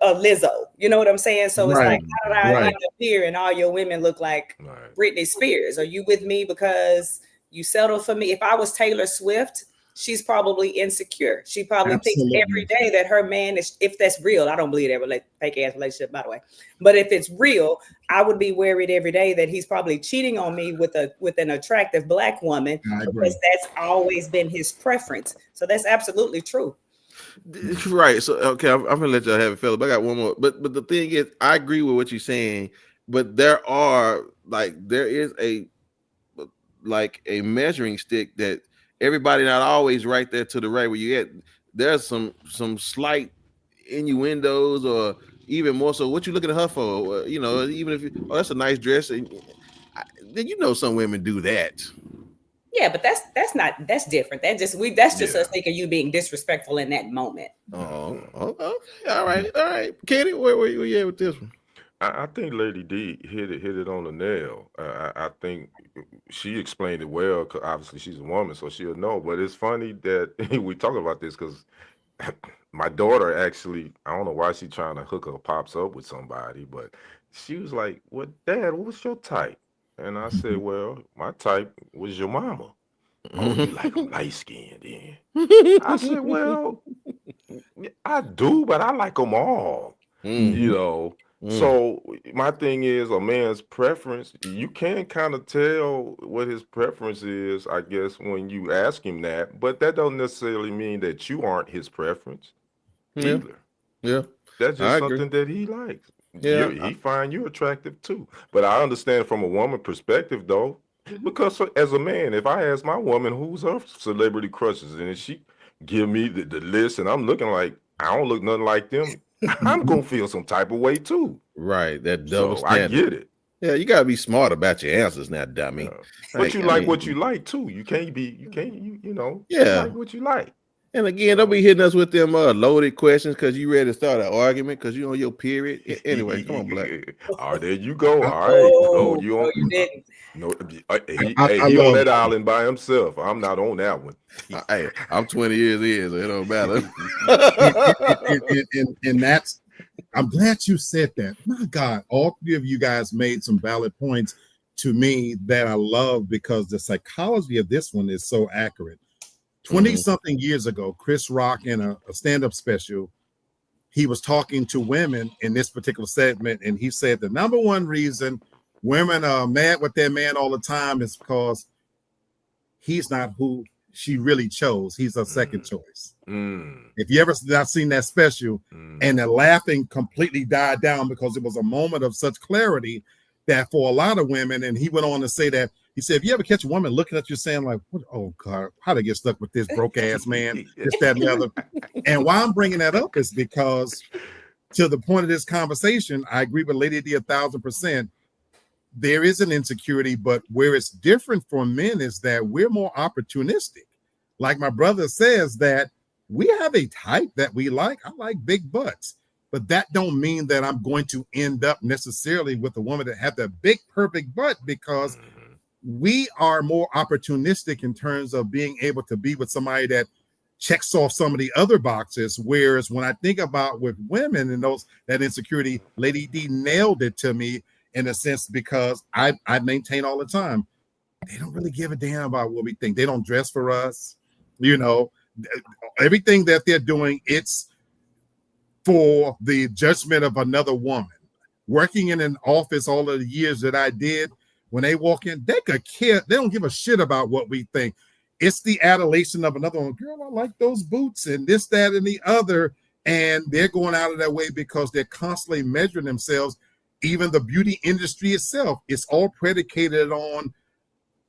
A Lizzo, you know what I'm saying? So it's like, how did I end up here and all your women look like Britney Spears? Are you with me because you settled for me? If I was Taylor Swift, she's probably insecure. She probably thinks every day that her man is, if that's real, I don't believe that fake ass relationship, by the way. But if it's real, I would be worried every day that he's probably cheating on me with an attractive Black woman, because that's always been his preference. So that's absolutely true. Right. So okay, I'm gonna let y'all have it, fella. But I got one more. But the thing is, I agree with what you're saying. but there is a measuring stick that everybody not always right there to the right where you at. There's some slight innuendos, or even more so, what you looking at her for? Even if that's a nice dress, and then some women do that. Yeah, but that's different. That's just us thinking you being disrespectful in that moment. Oh, okay. All right. Kenny, where you at with this one? I think Lady D hit it on the nail. I think she explained it well, because obviously she's a woman, so she'll know. But it's funny that we talk about this because my daughter actually, I don't know why she's trying to hook her pops up with somebody, but she was like, "Well, Dad, what's your type?" And I said, "Well, my type was your mama." "Oh, you like them light skinned then?" I said, "Well, I do, but I like them all." So my thing is, a man's preference, you can kind of tell what his preference is, I guess, when you ask him that, but that don't necessarily mean that you aren't his preference either. Yeah. That's just something that he likes. Yeah. He find you attractive too. But I understand from a woman perspective though, because as a man, if I ask my woman who's her celebrity crushes, and if she give me the list and I'm looking like I don't look nothing like them, I'm gonna feel some type of way too. Right, that double standard. I get it. Yeah, you gotta be smart about your answers now, dummy. But you like what you like too. You can't you Yeah, like what you like. And again, don't be hitting us with them loaded questions because you ready to start an argument because you on your period. Anyway, come on, Black. There you go. All right. You didn't. No, he on that island by himself. I'm not on that one. Hey, I'm 20 years in, so it don't matter. and that's, I'm glad you said that. My God, all three of you guys made some valid points to me that I love, because the psychology of this one is so accurate. 20-something years ago, Chris Rock in a stand-up special, he was talking to women in this particular segment, and he said the number one reason women are mad with their man all the time is because he's not who she really chose. He's a second choice. If you ever not seen that special, and the laughing completely died down because it was a moment of such clarity that for a lot of women, and he went on to say that, he said, if you ever catch a woman looking at you saying like, oh God, how to get stuck with this broke ass man, this, that, and the other. And why I'm bringing that up is because to the point of this conversation, I agree with Lady D 1,000%. There is an insecurity, but where it's different for men is that we're more opportunistic. Like my brother says, that we have a type that we like. I like big butts, but that don't mean that I'm going to end up necessarily with a woman that have the big perfect butt, because we are more opportunistic in terms of being able to be with somebody that checks off some of the other boxes. Whereas when I think about with women and that insecurity, Lady D nailed it to me in a sense, because I maintain all the time, they don't really give a damn about what we think. They don't dress for us. Everything that they're doing, it's for the judgment of another woman. Working in an office all of the years that I did, when they walk in, they could care. They don't give a shit about what we think. It's the adulation of another one. Girl, I like those boots and this, that, and the other. And they're going out of their way because they're constantly measuring themselves. Even the beauty industry itself, it's all predicated on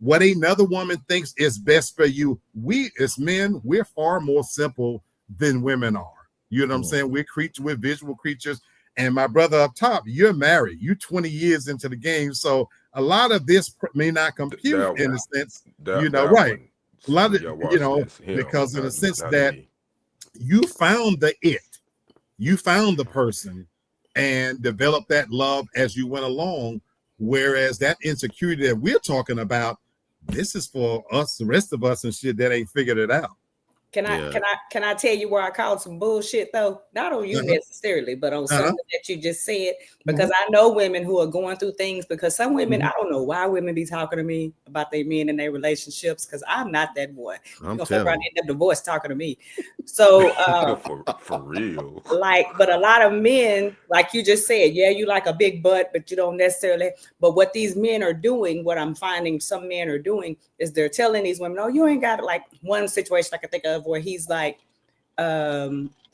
what another woman thinks is best for you. We as men, we're far more simple than women are. You know what I'm saying? We're visual creatures. And my brother up top, you're married. You're 20 years into the game. So a lot of this may not compute in a sense, right. A lot of, because in a sense that you found the it, you found the person and developed that love as you went along. Whereas that insecurity that we're talking about, this is for us, the rest of us and shit that ain't figured it out. Can I tell you where I called some bullshit though? Not on you necessarily, but on something that you just said, because I know women who are going through things, because some women, I don't know why women be talking to me about their men and their relationships, because I'm not that boy. I'm gonna end up divorced talking to me. So for real. But a lot of men, like you just said, yeah, you like a big butt, but you don't necessarily. But what these men are doing, what I'm finding some men are doing, is they're telling these women, oh, you ain't got it. Like one situation I can think of where he's like,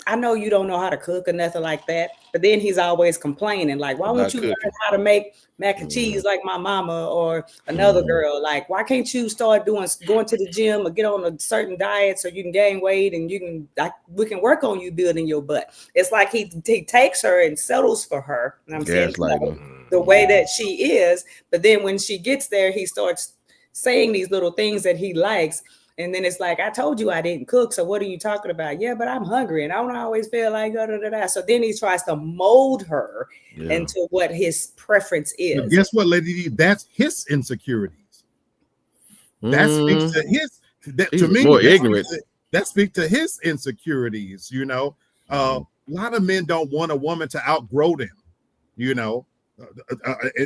I know you don't know how to cook or nothing like that, but then he's always complaining, like, why won't you learn how to make mac and cheese like my mama or another girl? Like, why can't you start going to the gym or get on a certain diet so you can gain weight and we can work on you building your butt? It's like he takes her and settles for her. And I'm saying the way that she is, but then when she gets there, he starts saying these little things that he likes. And then it's like, I told you I didn't cook. So what are you talking about? Yeah, but I'm hungry and I don't always feel like da. So then he tries to mold her into what his preference is. But guess what, Lady D? That's his insecurities. That speaks to his. To me, more ignorant. That speaks to his insecurities. You know, a lot of men don't want a woman to outgrow them. You know.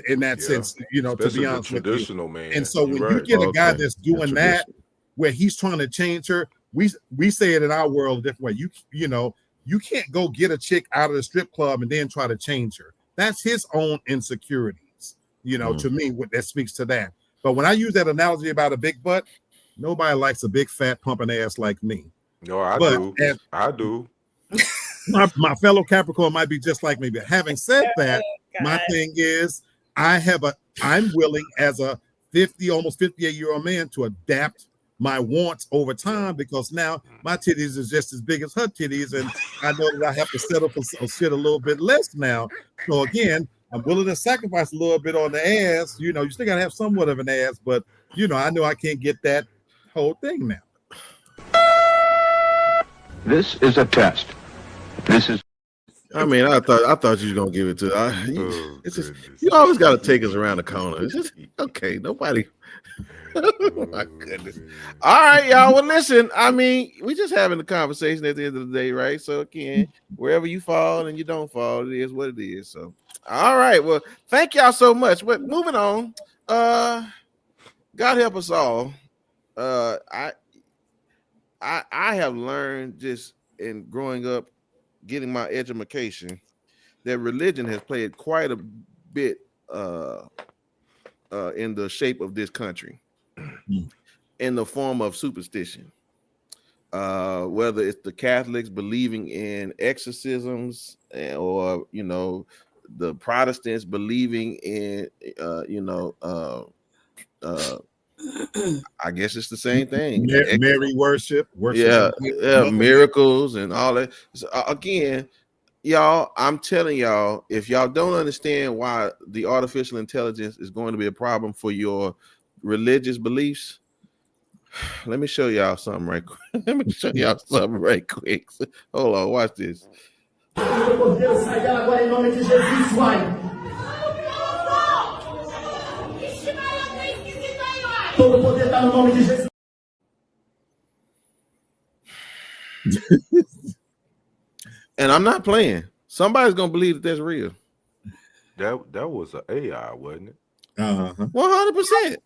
In that sense, you know, especially to be honest with you. Man. And so when you get a guy that's doing that, where he's trying to change her, we say it in our world a different way. You know, you can't go get a chick out of the strip club and then try to change her. That's his own insecurities. You know, to me, what that speaks to that. But when I use that analogy about a big butt, nobody likes a big fat pumping ass like me. No, I do. My fellow Capricorn might be just like me. But having said that, my thing is I'm willing as a almost 58-year-old man to adapt my wants over time, because now my titties is just as big as her titties, and I know that I have to settle for shit a little bit less now. So again, I'm willing to sacrifice a little bit on the ass. You know, you still gotta have somewhat of an ass, but you know, I know I can't get that whole thing now. This is a test. I mean, I thought you was gonna give it to. It's just, you always got to take us around the corner. It's just okay. Nobody. Oh my goodness. All right, y'all. Well, listen. I mean, we just having a conversation at the end of the day, right? So again, wherever you fall and you don't fall, it is what it is. So, all right. Well, thank y'all so much. But moving on. God help us all. I have learned just in growing up, getting my education, that religion has played quite a bit in the shape of this country, in the form of superstition. Whether it's the Catholics believing in exorcisms, or you know, the Protestants believing in I guess it's the same thing. Mary worship. Miracles and all that. So, again, y'all, I'm telling y'all, if y'all don't understand why the artificial intelligence is going to be a problem for your religious beliefs, let me show y'all something right quick. Hold on, watch this. And I'm not playing. Somebody's gonna believe that that's real. That was an AI, wasn't it? 100%.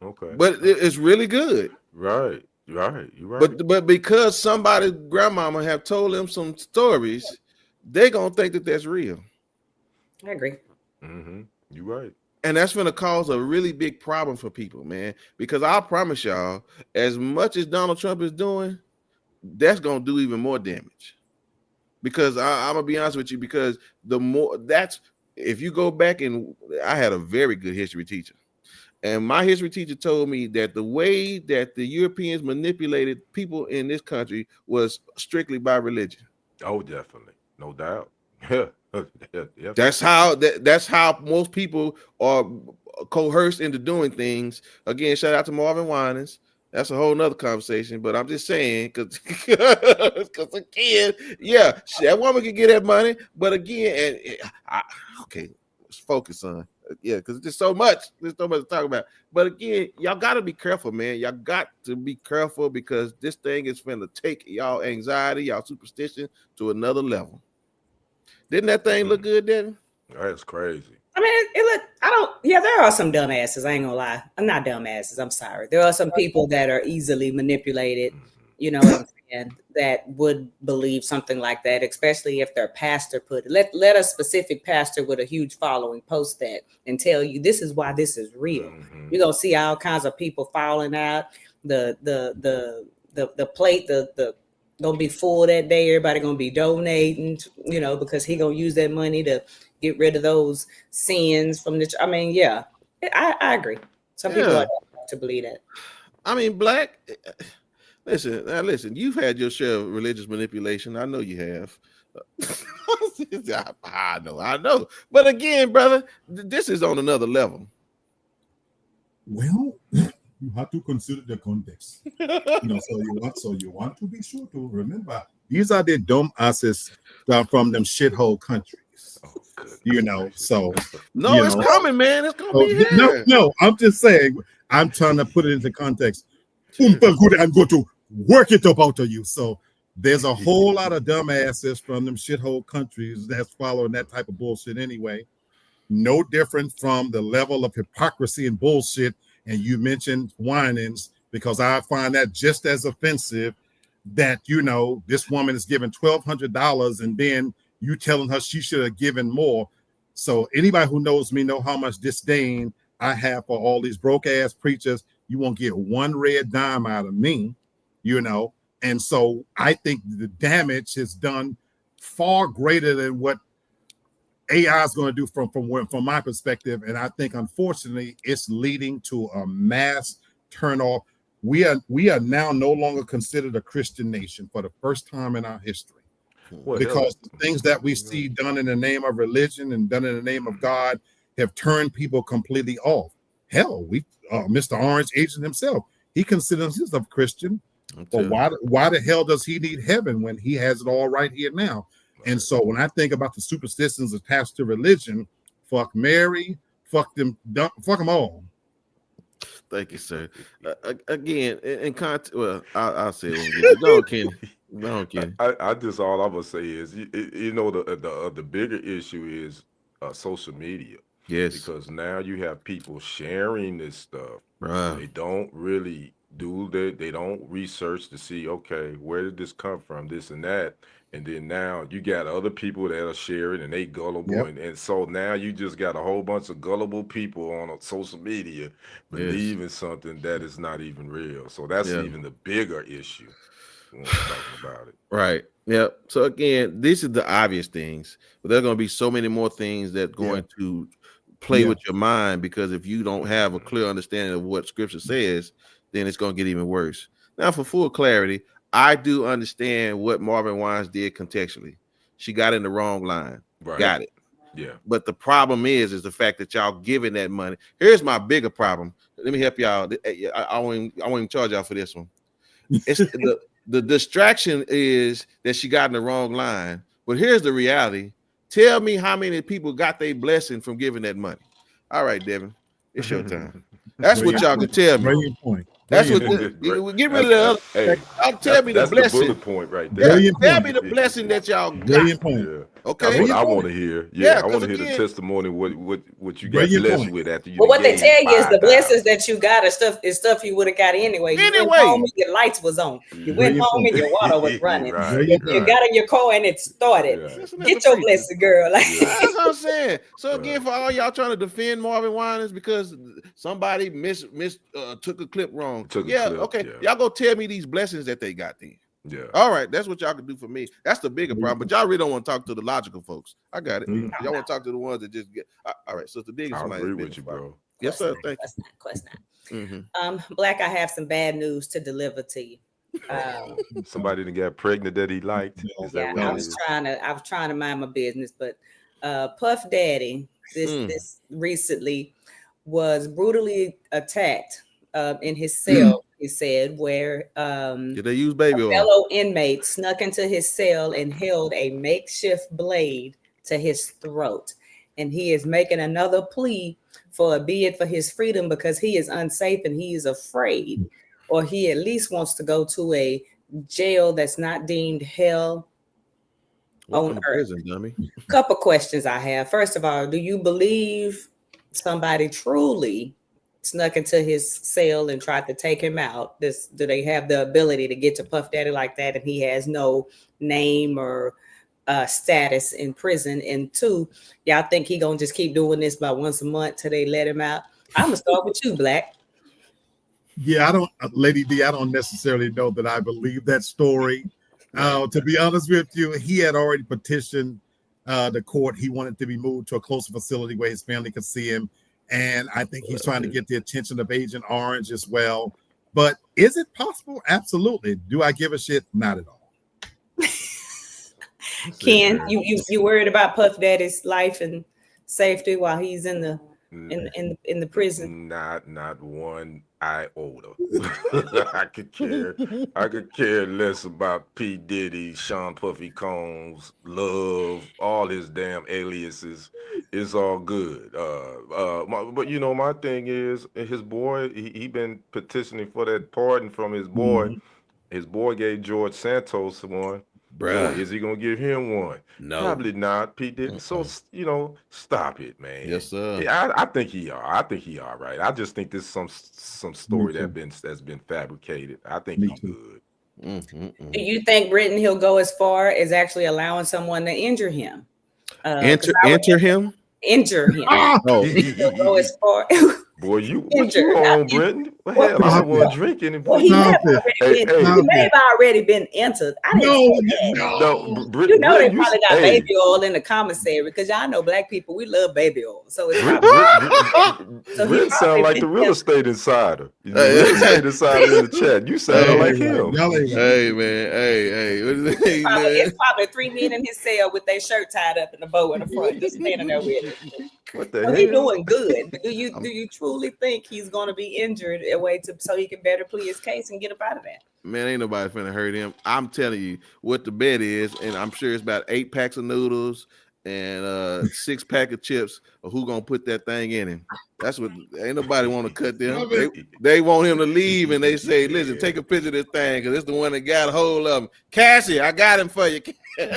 Okay, but it's really good. Right. You're right. But because somebody's grandmama have told them some stories, they're gonna think that that's real. I agree. You're right. And that's going to cause a really big problem for people, man. Because I promise y'all, as much as Donald Trump is doing, that's going to do even more damage. Because I'm going to be honest with you, because if you go back, and I had a very good history teacher. And my history teacher told me that the way that the Europeans manipulated people in this country was strictly by religion. Oh, definitely. No doubt. Yeah. That's how most people are coerced into doing things. Again, shout out to Marvin Winans. That's a whole nother conversation, but I'm just saying, because again, yeah, that woman can get that money, but again, okay, let's focus on, yeah, because there's so much to talk about. But again, y'all got to be careful, man. Y'all got to be careful, because this thing is finna take y'all anxiety, y'all superstition to another level. Didn't that thing look good, Devin? That's crazy. I mean, there are some dumbasses. I ain't gonna lie. I'm not dumbasses. I'm sorry. There are some people that are easily manipulated, you know what I'm saying, that would believe something like that, especially if their pastor put it. Let a specific pastor with a huge following post that and tell you this is why this is real. You're gonna see all kinds of people falling out. The gonna be full that day. Everybody gonna be donating, because he gonna use that money to get rid of those sins from the. I mean, yeah, I agree. Some people like to believe that. I mean, Black. Listen. You've had your share of religious manipulation. I know you have. I know. But again, brother, this is on another level. Well, you have to consider the context. So you want to be sure to remember these are the dumb asses from them shithole countries. So it's coming, man. It's gonna be here. No. I'm just saying. I'm trying to put it into context. I'm going to work it up out of you. So there's a whole lot of dumbasses from them shithole countries that's following that type of bullshit anyway. No different from the level of hypocrisy and bullshit. And you mentioned whinings, because I find that just as offensive that, this woman is giving $1,200 and then you telling her she should have given more. So anybody who knows me know how much disdain I have for all these broke ass preachers. You won't get one red dime out of me, And so I think the damage is done far greater than what AI is going to do from my perspective. And I think, unfortunately, it's leading to a mass turnoff. We are now no longer considered a Christian nation for the first time in our history. Because the things that we see done in the name of religion and done in the name of God have turned people completely off. Hell, Mr. Orange Agent himself, he considers himself Christian. But why the hell does he need heaven when he has it all right here now? And so when I think about the superstitions attached to religion, fuck Mary, fuck them all. Thank you, sir. Again, in context, well, I'll say it. Go on, Kenny. I just, all I'm gonna say is, the bigger issue is social media. Yes, because now you have people sharing this stuff. Right. They don't really they don't research to see, okay, where did this come from, this and that. And then now you got other people that are sharing and they gullible. Yep. And so now you just got a whole bunch of gullible people on social media believing something that is not even real. So that's even the bigger issue when we're talking about it. Right. Yep. So again, these are the obvious things, but there are going to be so many more things that are going to play with your mind, because if you don't have a clear understanding of what scripture says, then it's going to get even worse. Now, for full clarity, I do understand what Marvin Wines did contextually. She got in the wrong line. Right. Got it. Yeah. But the problem is the fact that y'all giving that money. Here's my bigger problem. Let me help y'all. I won't even charge y'all for this one. It's the distraction is that she got in the wrong line. But here's the reality. Tell me how many people got their blessing from giving that money. All right, Devin, it's your time. That's what y'all can tell me. Brilliant point. That's what get rid of the other. Hey, y'all tell me the blessing. The bullet point right there. Tell me the blessing that y'all got. Brilliant point. Yeah. Okay, that's what I want to hear. I want to hear the testimony. What you got blessed with after you. But what they tell you is the blessings that you got is stuff you would have got anyway. You went home and your lights was on. You went home and your water was running. You got in your car and it started. Get your blessing, girl. That's what I'm saying. So again, for all y'all trying to defend Marvin Winans because somebody took a clip wrong. Y'all go tell me these blessings that they got then. Yeah. All right, that's what y'all can do for me. That's the bigger problem. But y'all really don't want to talk to the logical folks. I got it. Y'all want to talk to the ones that just get. All right. So the biggest. I agree with you, bro. Yes, sir. Thank you. Of course not. Black, I have some bad news to deliver to you. Somebody that got pregnant that he liked. I was trying to mind my business, but Puff Daddy this recently was brutally attacked in his cell. He said, where did they use baby oil? Fellow inmate snuck into his cell and held a makeshift blade to his throat. And he is making another plea for his freedom because he is unsafe and he is afraid, or he at least wants to go to a jail that's not deemed hell on earth. Couple questions I have. First of all, do you believe somebody truly snuck into his cell and tried to take him out? Do they have the ability to get to Puff Daddy like that and he has no name or status in prison? And two, y'all think he gonna just keep doing this about once a month till they let him out? I'm gonna start with you, Black. Yeah, Lady D, I don't necessarily know that I believe that story. To be honest with you, he had already petitioned the court. He wanted to be moved to a closer facility where his family could see him. And I think he's trying to get the attention of Agent Orange as well. But is it possible? Absolutely. Do I give a shit? Not at all. Ken, you worried about Puff Daddy's life and safety while he's in the prison? Not one iota. I could care less about P. Diddy, Sean Puffy Combs, Love, all his damn aliases. It's all good. But you know, my thing is his boy, he been petitioning for that pardon from his boy. Mm-hmm. His boy gave George Santos one. Bruh. Is he gonna give him one? No, probably not. P. Diddy. So you know, stop it, man. Yes, sir. I think he are. I think he all right. I just think this is some story that's been fabricated. I think he's good. Do you think Britton he'll go as far as actually allowing someone to injure him? Injure him. Oh, he'll go as far. Boy, you on, Britton? Hell, I don't want to drink any. Well, he may have already been entered. I didn't no. You know they probably got baby oil in the commissary because y'all know black people, we love baby oil. So it's Britton sound like the real estate insider. You know, real estate insider in the chat. You sound like him. Hey, man. Hey. It's probably 3 men in his cell with their shirt tied up in a bow in the front, just standing there with it. What the hell? He's doing good. Do you truly think he's going to be injured so he can better plead his case and get up out of that? Man, ain't nobody finna hurt him. I'm telling you what the bet is, and I'm sure it's about 8 packs of noodles and 6 pack of chips. Or who gonna put that thing in him? That's what. Ain't nobody want to cut them. They want him to leave, and they say, "Listen, take a picture of this thing because it's the one that got a hold of him." Cassie, I got him for you. But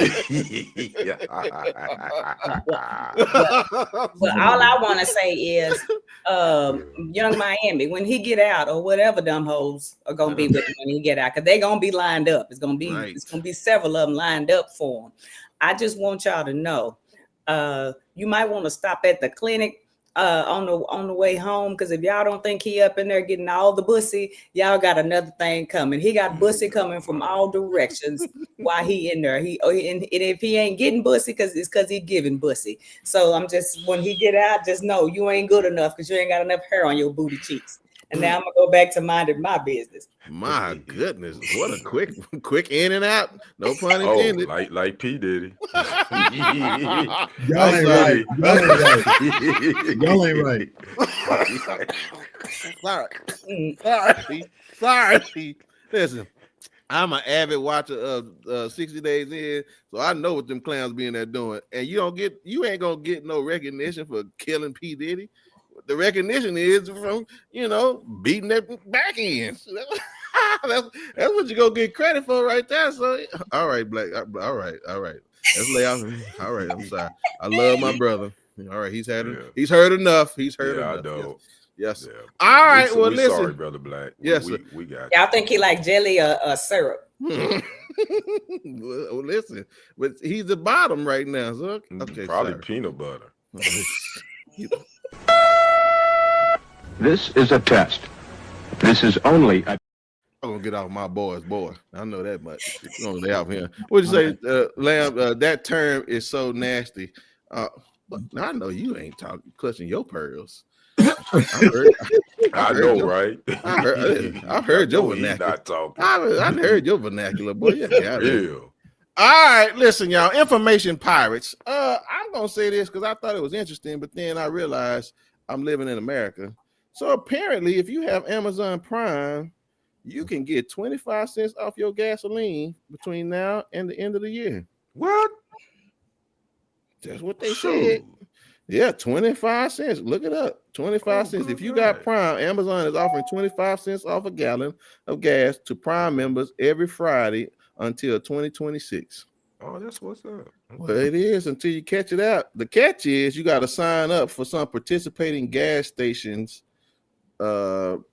all I want to say is, Young Miami, when he get out, or whatever them hoes are gonna be with him when he get out, because they gonna be lined up. It's gonna be several of them lined up for him. I just want y'all to know, you might want to stop at the clinic on the way home, because if y'all don't think he up in there getting all the bussy, y'all got another thing coming. He got bussy coming from all directions while he in there. And if he ain't getting bussy, it's because he giving bussy. So when he get out, just know you ain't good enough because you ain't got enough hair on your booty cheeks. And now I'm gonna go back to minding my business. My goodness, what a quick in and out. No pun intended. Like P. Diddy. Y'all ain't right. Sorry. Listen, I'm an avid watcher of 60 Days In, so I know what them clowns be in there doing. And you ain't gonna get no recognition for killing P. Diddy. The recognition is from, beating that back end. That's what you gonna get credit for right there. So, all right, Black. All right. Let's lay out. All right, I'm sorry. I love my brother. All right, he's heard enough. He's heard enough. I know. Yes. Yeah. All right. Listen. Sorry, Brother Black. Yes, we got. Y'all think he like jelly or syrup? Well, listen, but he's the bottom right now. So okay, probably peanut butter. This is a test. This is only a. I'm gonna get off my boy. I know that much. I'm gonna lay off here. What'd you say, Lamb? That term is so nasty. I know you ain't clutching your pearls. I know, right? I heard your vernacular. Not talking. I heard your vernacular, boy. Yeah, real. All right, listen, y'all. Information pirates. I'm gonna say this because I thought it was interesting, but then I realized I'm living in America. So apparently, if you have Amazon Prime, you can get 25 cents off your gasoline between now and the end of the year. What? That's what they said. Yeah, 25 cents. Look it up. 25 cents. If you got Prime, Amazon is offering 25 cents off a gallon of gas to Prime members every Friday until 2026. Oh, that's what's up. Well, it is until you catch it out. The catch is you got to sign up for some participating gas stations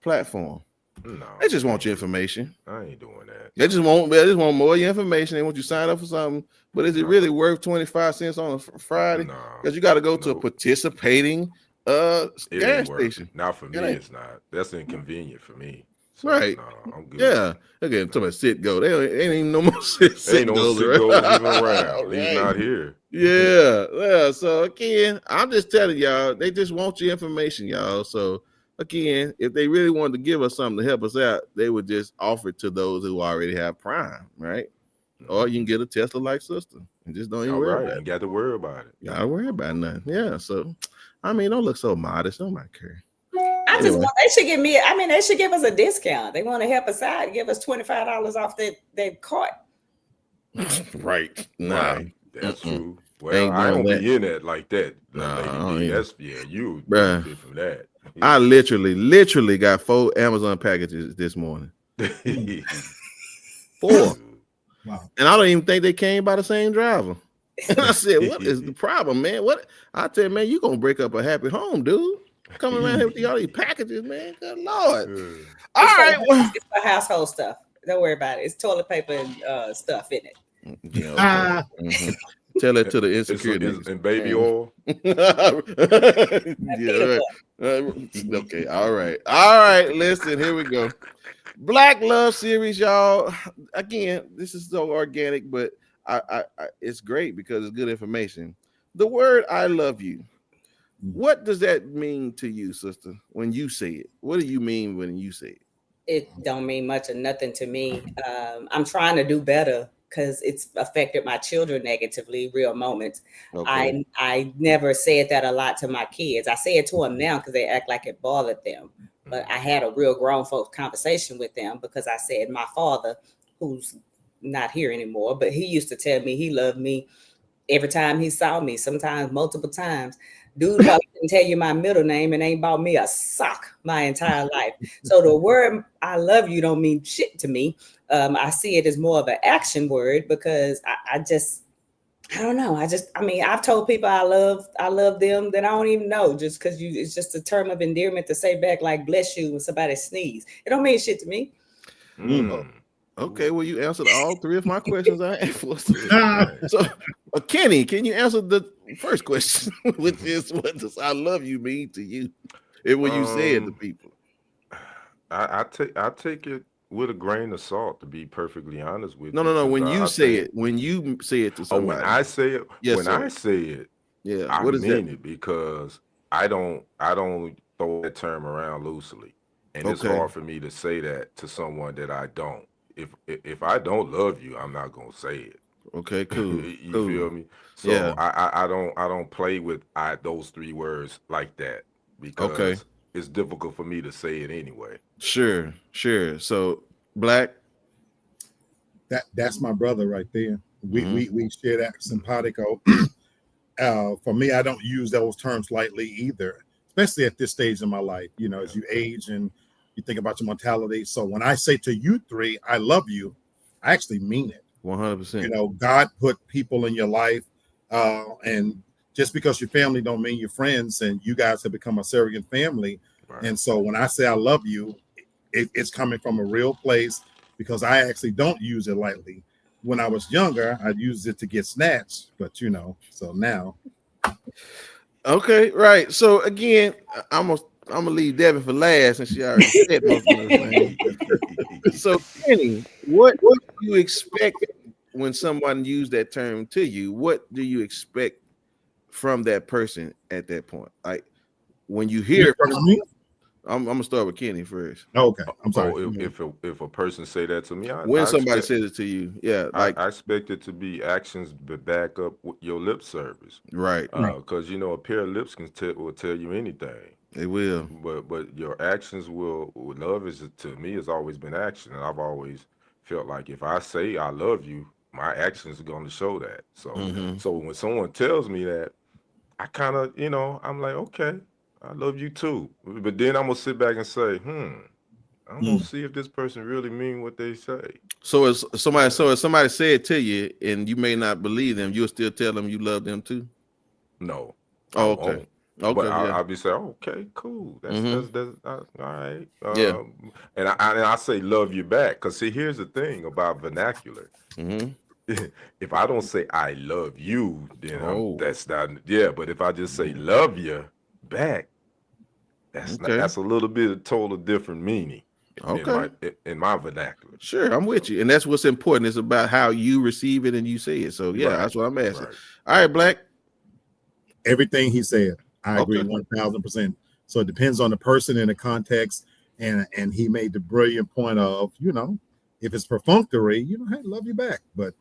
platform. No, they just want your information. I ain't doing that. They just want more of your information. They want you to sign up for something. But is it really worth 25 cents on a Friday? No, because you got to go to a participating gas station. Not for me, it's not. That's inconvenient for me. So, Right. No, I'm good. Yeah. Again, talking about sit go. They ain't even no more sit Ain't no goes sit right? goes even around. Right. He's not here. Yeah. So again, I'm just telling y'all, they just want your information, y'all. So again, if they really wanted to give us something to help us out, they would just offer it to those who already have Prime, right? Or you can get a Tesla like sister and just don't even worry about it. You got to worry about it. Y'all worry about nothing. Yeah. So I mean, don't look so modest. Nobody care. I just want they should give me. I mean, they should give us a discount. They want to help us out, give us $25 off that cart. Right. Nah. Right. That's true. Well, I don't be in that like that. Nah, that's you bruh. from that. I literally got 4 Amazon packages this morning. 4. Wow. And I don't even think they came by the same driver. And I said, what is the problem, man? What I tell you, man, you gonna break up a happy home, dude. Coming around here with all these packages, man. Good Lord. All right. It's for household stuff. Don't worry about it. It's toilet paper and stuff in it. Yeah, okay. Tell that to the insecurity and baby oil. Yeah, right. Okay, all right. Listen, here we go. Black Love Series, y'all. Again, this is so organic, but I it's great because it's good information. The word "I love you." What does that mean to you, sister? When you say it, what do you mean when you say it? It don't mean much or nothing to me. I'm trying to do better because it's affected my children negatively. Real moments. Okay. I never said that a lot to my kids. I say it to them now because they act like it bothered them. But I had a real grown folks conversation with them because I said my father, who's not here anymore, but he used to tell me he loved me every time he saw me, sometimes multiple times. Dude probably didn't tell you my middle name and ain't bought me a sock my entire life. So the word "I love you" don't mean shit to me. I see it as more of an action word because I don't know. I mean, I've told people I love them that I don't even know just because it's just a term of endearment to say back like bless you when somebody sneeze. It don't mean shit to me. Okay, well, you answered all 3 of my questions I asked. So, Kenny, can you answer the first question, which is what does "I love you" mean to you? And when you say it to people, I take it with a grain of salt, to be perfectly honest with you. No. When you say it to somebody, when I say it, I say it, yeah, I mean it because I don't throw that term around loosely, and it's hard for me to say that to someone that I don't. If I don't love you, I'm not gonna say it. Okay, cool. You feel me? So I don't play with those 3 words like that because it's difficult for me to say it anyway. Sure. So Black, that's my brother right there. We share that simpatico. For me, I don't use those terms lightly either, especially at this stage in my life. You know, as you age and you think about your mortality. So when I say to you 3, "I love you," I actually mean it. 100%. You know, God put people in your life, and just because your family don't mean your friends, and you guys have become a surrogate family. Right. And so when I say "I love you," it's coming from a real place because I actually don't use it lightly. When I was younger, I used it to get snatched, but so now. Okay, right. So again, I'm gonna leave Devin for last, and she already said most of those things. So Kenny, what do you expect when someone used that term to you? What do you expect from that person at that point? Like when you hear it from me, I'm gonna start with Kenny first. Okay, I'm sorry. If a person say that to me, when somebody says it to you, like I expect it to be actions but back up with your lip service, right? Because a pair of lips will tell you anything. They will, but your actions will. Love is to me has always been action, and I've always felt like if I say I love you, my actions are going to show that. So so when someone tells me that, I kind of I'm like, okay, I love you too. But then I'm gonna sit back and say, I'm gonna see if this person really mean what they say. So if somebody say it to you and you may not believe them, you'll still tell them you love them too? No. Oh, okay. Okay, but I'll be saying, okay, cool. That's all right. And I say love you back because see, here's the thing about vernacular. If I don't say I love you, then that's not. Yeah, but if I just say love you back, that's a little bit of total different meaning. Okay. In my vernacular. Sure, I'm with you. And that's what's important. It's about how you receive it and you say it. So yeah, that's what I'm asking. Right. All right, Black. Everything he said, I agree 1,000%. So it depends on the person and the context. And he made the brilliant point of, you know, if it's perfunctory, you know, hey, love you back. But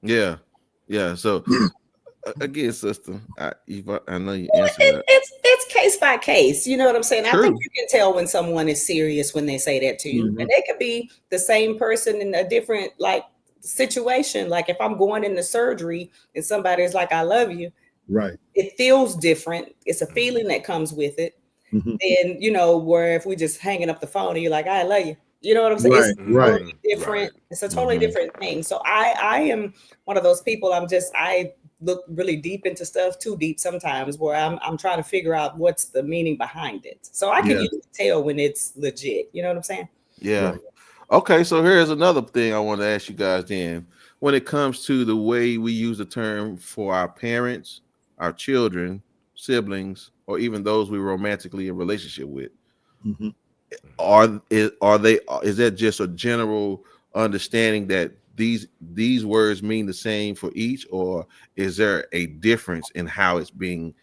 yeah. So again, sister, I know you answered that. It's case by case. You know what I'm saying? True. I think you can tell when someone is serious when they say that to you. And they could be the same person in a different like situation. Like if I'm going into surgery and somebody's like, I love you. Right. It feels different. It's a feeling that comes with it. Then, you know, where if we just hanging up the phone and you're like, I love you. You know what I'm saying? Right, it's totally different. Right. It's a totally different thing. So I am one of those people. I look really deep into stuff, too deep sometimes, where I'm trying to figure out what's the meaning behind it. So I can usually tell when it's legit. You know what I'm saying? Yeah. Right. Okay. So here's another thing I want to ask you guys then. When it comes to the way we use the term for our parents, our children, siblings, or even those we romantically in relationship with, is that just a general understanding that these words mean the same for each, or is there a difference in how it's being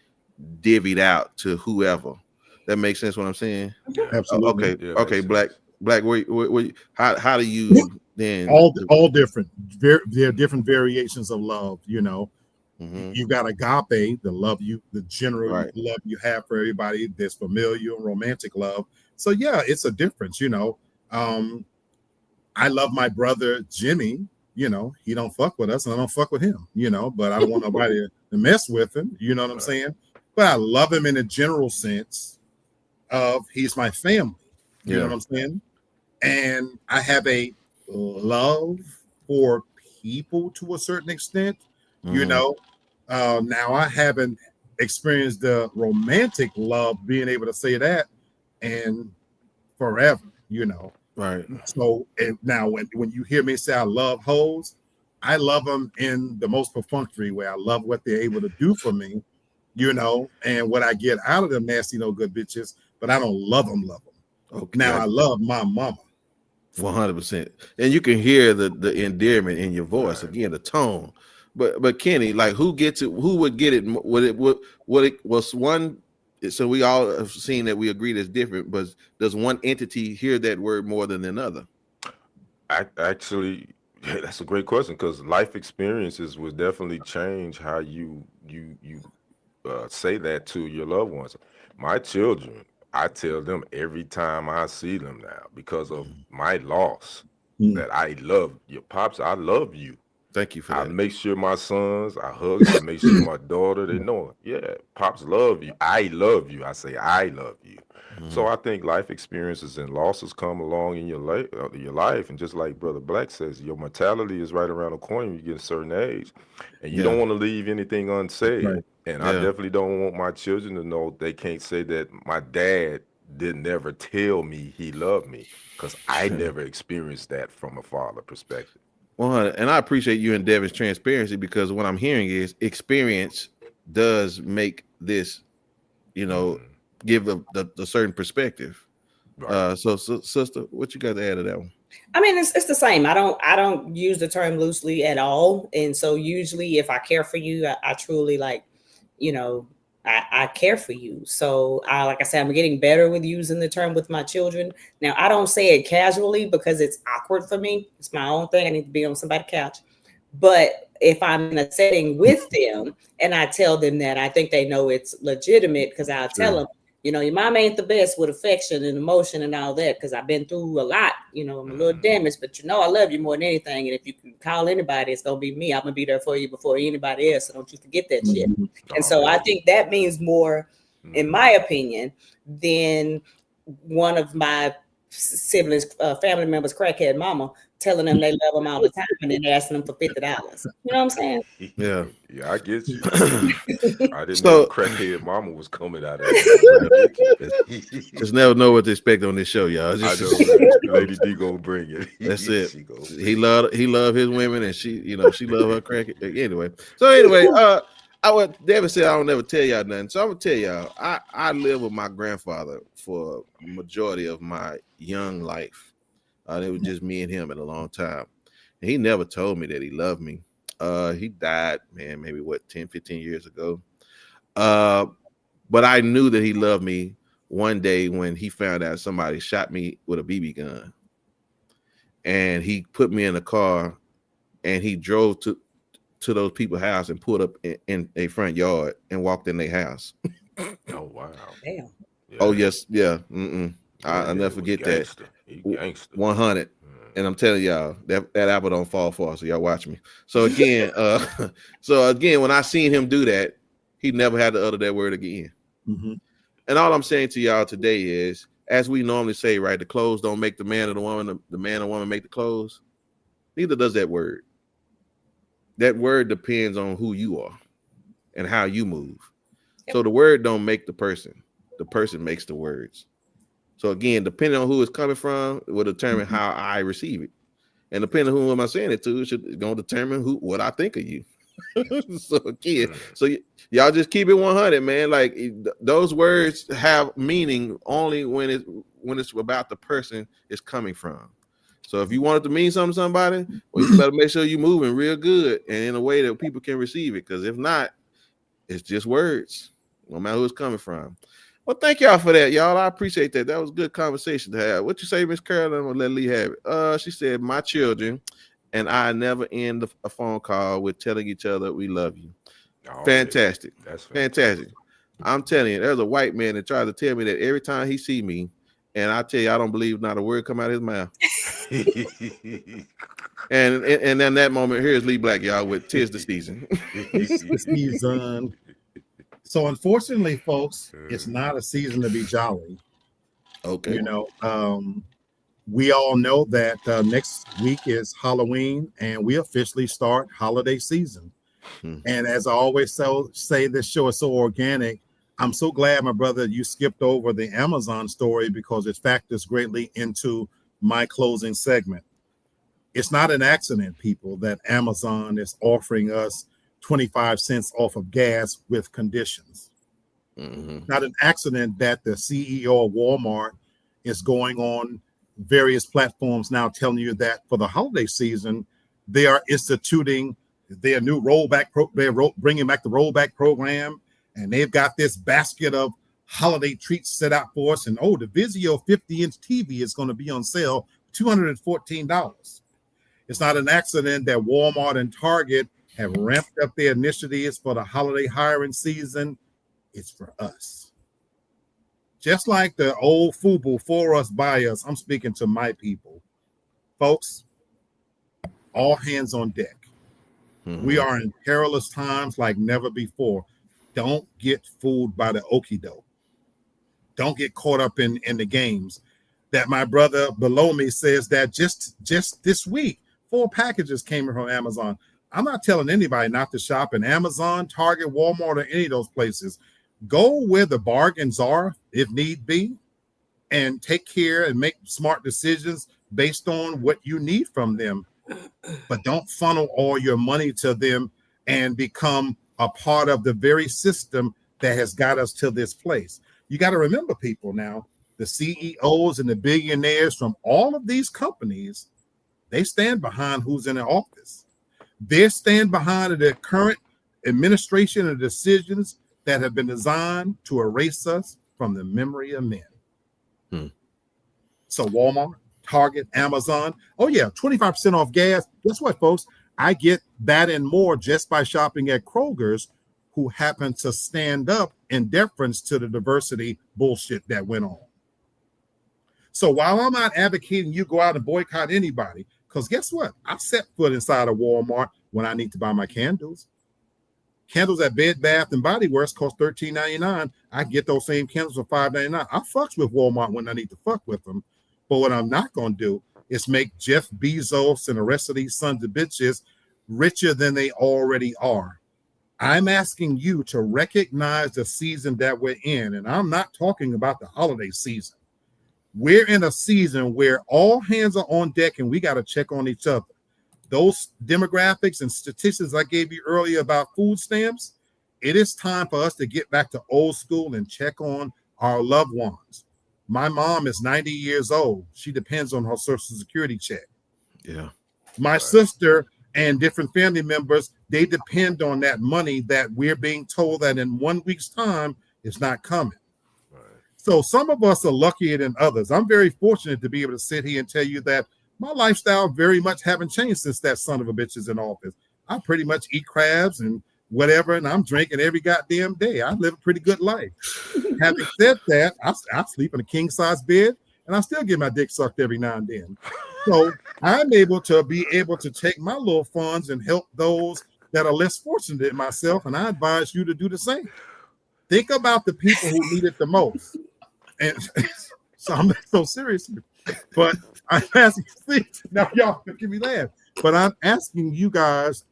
divvied out to whoever? That makes sense what I'm saying? Absolutely. Okay. Black, how do you then all different? There are different variations of love, you know. You've got agape, the love the general love you have for everybody. There's familial, romantic love. So yeah, it's a difference, you know. I love my brother Jimmy, you know, he don't fuck with us and I don't fuck with him, you know, but I don't want nobody to mess with him, you know what I'm saying? But I love him in a general sense of he's my family, you know what I'm saying? And I have a love for people to a certain extent, you know. Now I haven't experienced the romantic love being able to say that and forever, you know. Right. So now when you hear me say I love hoes, I love them in the most perfunctory way. I love what they're able to do for me, you know, and what I get out of them nasty no good bitches, but I don't love them. Okay. Now I love my mama. 100%. And you can hear the endearment in your voice, again, the tone. But Kenny, like who would get it? What it was one. So we all have seen that we agree that's different, but does one entity hear that word more than another? Actually, that's a great question, because life experiences will definitely change how you say that to your loved ones. My children, I tell them every time I see them now, because of my loss, that I love your pops. I love you. Thank you for that. I make sure my sons, I hug them, make sure my daughter, they know, pops love you. I love you. I say, I love you. So I think life experiences and losses come along in your life. And just like Brother Black says, your mortality is right around the corner when you get a certain age. And you don't want to leave anything unsaid. Right. And I definitely don't want my children to know they can't say that my dad didn't ever tell me he loved me, because I never experienced that from a father perspective. Well, and I appreciate you and Devin's transparency, because what I'm hearing is experience does make this, you know, give the certain perspective. Right. So sister, what you got to add to that one? I mean, it's the same. I don't use the term loosely at all. And so usually if I care for you, I truly like, you know, I care for you. So like I said, I'm getting better with using the term with my children. Now, I don't say it casually because it's awkward for me. It's my own thing. I need to be on somebody's couch. But if I'm in a setting with them and I tell them that, I think they know it's legitimate, because I'll tell them, you know, your mom ain't the best with affection and emotion and all that, because I've been through a lot, you know, I'm a little damaged, but you know, I love you more than anything. And if you can call anybody, it's going to be me. I'm going to be there for you before anybody else. So don't you forget that shit. And so I think that means more, in my opinion, than one of my siblings, family members, crackhead mama, telling them they love them all the time and then asking them for $50. You know what I'm saying? Yeah, I get you. I didn't know crackhead mama was coming out of it. Just never know what to expect on this show, y'all. I know, Lady D gonna bring it. That's it. He love his women, and she love her crackhead. Anyway, David said I don't never tell y'all nothing. So I'm gonna tell y'all, I lived with my grandfather for a majority of my young life. It was just me and him at a long time. And he never told me that he loved me. He died, man, maybe 10, 15 years ago. But I knew that he loved me one day when he found out somebody shot me with a BB gun. And he put me in a car and he drove to those people's house and pulled up in a front yard and walked in their house. Oh, wow. Damn. Yeah. Oh, yes. Yeah. I'll never forget that. 100. And I'm telling y'all, that apple don't fall far. So y'all watch me. So again, when I seen him do that, he never had to utter that word again. Mm-hmm. And all I'm saying to y'all today is, as we normally say, right, the clothes don't make the man or the woman, the man or woman make the clothes. Neither does that word. That word depends on who you are and how you move. So the word don't make the person makes the words. So again, depending on who it's coming from, it will determine how I receive it. And depending on who am I saying it to, it's going to determine what I think of you. So again, y'all just keep it 100, man. Like those words have meaning only when it's about the person it's coming from. So if you want it to mean something to somebody, well, you better make sure you're moving real good and in a way that people can receive it. Because if not, it's just words, no matter who it's coming from. Well, thank y'all for that, y'all. I appreciate that. That was a good conversation to have. What you say, Miss Carol? I'm gonna let Lee have it. She said, my children and I never end a phone call with telling each other we love you. Oh, fantastic. Yeah. That's fantastic. I'm telling you, there's a white man that tries to tell me that every time he see me, and I tell you, I don't believe not a word come out of his mouth. and then that moment, here's Lee Black, y'all, with "'Tis the Season." Season. So unfortunately, folks, it's not a season to be jolly. Okay. You know, we all know that next week is Halloween, and we officially start holiday season. And as I always say, this show is so organic. I'm so glad, my brother, you skipped over the Amazon story because it factors greatly into my closing segment. It's not an accident, people, that Amazon is offering us 25 cents off of gas with conditions. Not an accident that the CEO of Walmart is going on various platforms now telling you that for the holiday season, they are instituting their new rollback. They're bringing back the rollback program, and they've got this basket of holiday treats set out for us. And the Vizio 50-inch TV is going to be on sale, $214. It's not an accident that Walmart and Target have ramped up their initiatives for the holiday hiring season. It's for us. Just like the old FUBU, for us, by us, I'm speaking to my people. Folks, all hands on deck. We are in perilous times like never before. Don't get fooled by the okie doke. Don't get caught up in the games. That my brother below me says that just this week, 4 packages came from Amazon. I'm not telling anybody not to shop in Amazon, Target, Walmart, or any of those places. Go where the bargains are, if need be, and take care and make smart decisions based on what you need from them. But don't funnel all your money to them and become a part of the very system that has got us to this place. You got to remember, people, now, the CEOs and the billionaires from all of these companies, they stand behind who's in the office. They stand behind the current administration and decisions that have been designed to erase us from the memory of men. So Walmart, Target, Amazon, 25% off gas. Guess what, folks? I get that and more just by shopping at Kroger's, who happen to stand up in deference to the diversity bullshit that went on. So while I'm not advocating you go out and boycott anybody, because guess what? I set foot inside of Walmart when I need to buy my candles. Candles at Bed Bath & Body Works cost $13.99. I get those same candles for $5.99. I fucks with Walmart when I need to fuck with them. But what I'm not going to do is make Jeff Bezos and the rest of these sons of bitches richer than they already are. I'm asking you to recognize the season that we're in. And I'm not talking about the holiday season. We're in a season where all hands are on deck and we got to check on each other. Those demographics and statistics I gave you earlier about food stamps, it is time for us to get back to old school and check on our loved ones. My mom is 90 years old. She depends on her Social Security check. Yeah. My sister and different family members, they depend on that money that we're being told that in 1 week's time is not coming. Right. So some of us are luckier than others. I'm very fortunate to be able to sit here and tell you that my lifestyle very much haven't changed since that son of a bitch is in office. I pretty much eat crabs and whatever, and I'm drinking every goddamn day. I live a pretty good life. Having said that, I sleep in a king-size bed, and I still get my dick sucked every now and then. So I'm able to take my little funds and help those that are less fortunate than myself, and I advise you to do the same. Think about the people who need it the most. And so I'm so serious, but I'm asking, now y'all making me laugh, but I'm asking you guys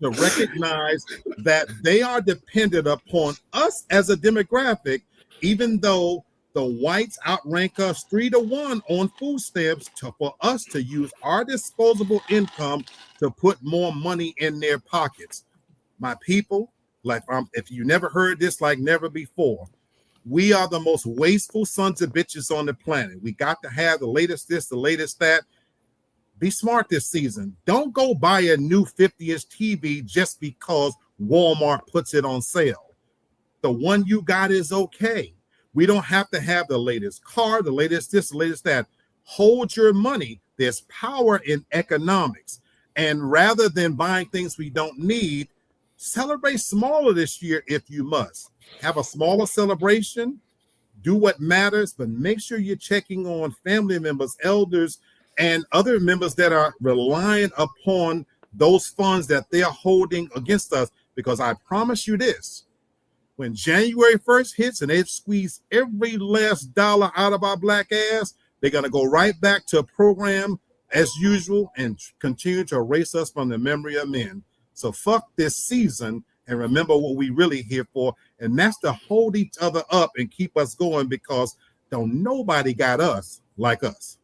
to recognize that they are dependent upon us as a demographic, even though the whites outrank us 3-1 on food stamps for us to use our disposable income to put more money in their pockets. My people, if you never heard this like never before, we are the most wasteful sons of bitches on the planet. We got to have the latest this, the latest that. Be smart this season. Don't go buy a new 50-inch TV just because Walmart puts it on sale. The one you got is okay. We don't have to have the latest car, the latest this, the latest that. Hold your money. There's power in economics. And rather than buying things we don't need, celebrate smaller this year if you must. Have a smaller celebration. Do what matters, but make sure you're checking on family members, elders, and other members that are relying upon those funds that they're holding against us. Because I promise you this, when January 1st hits and they've squeezed every last dollar out of our black ass, they're going to go right back to a program as usual and continue to erase us from the memory of men. So fuck this season and remember what we really here for. And that's to hold each other up and keep us going, because don't nobody got us like us.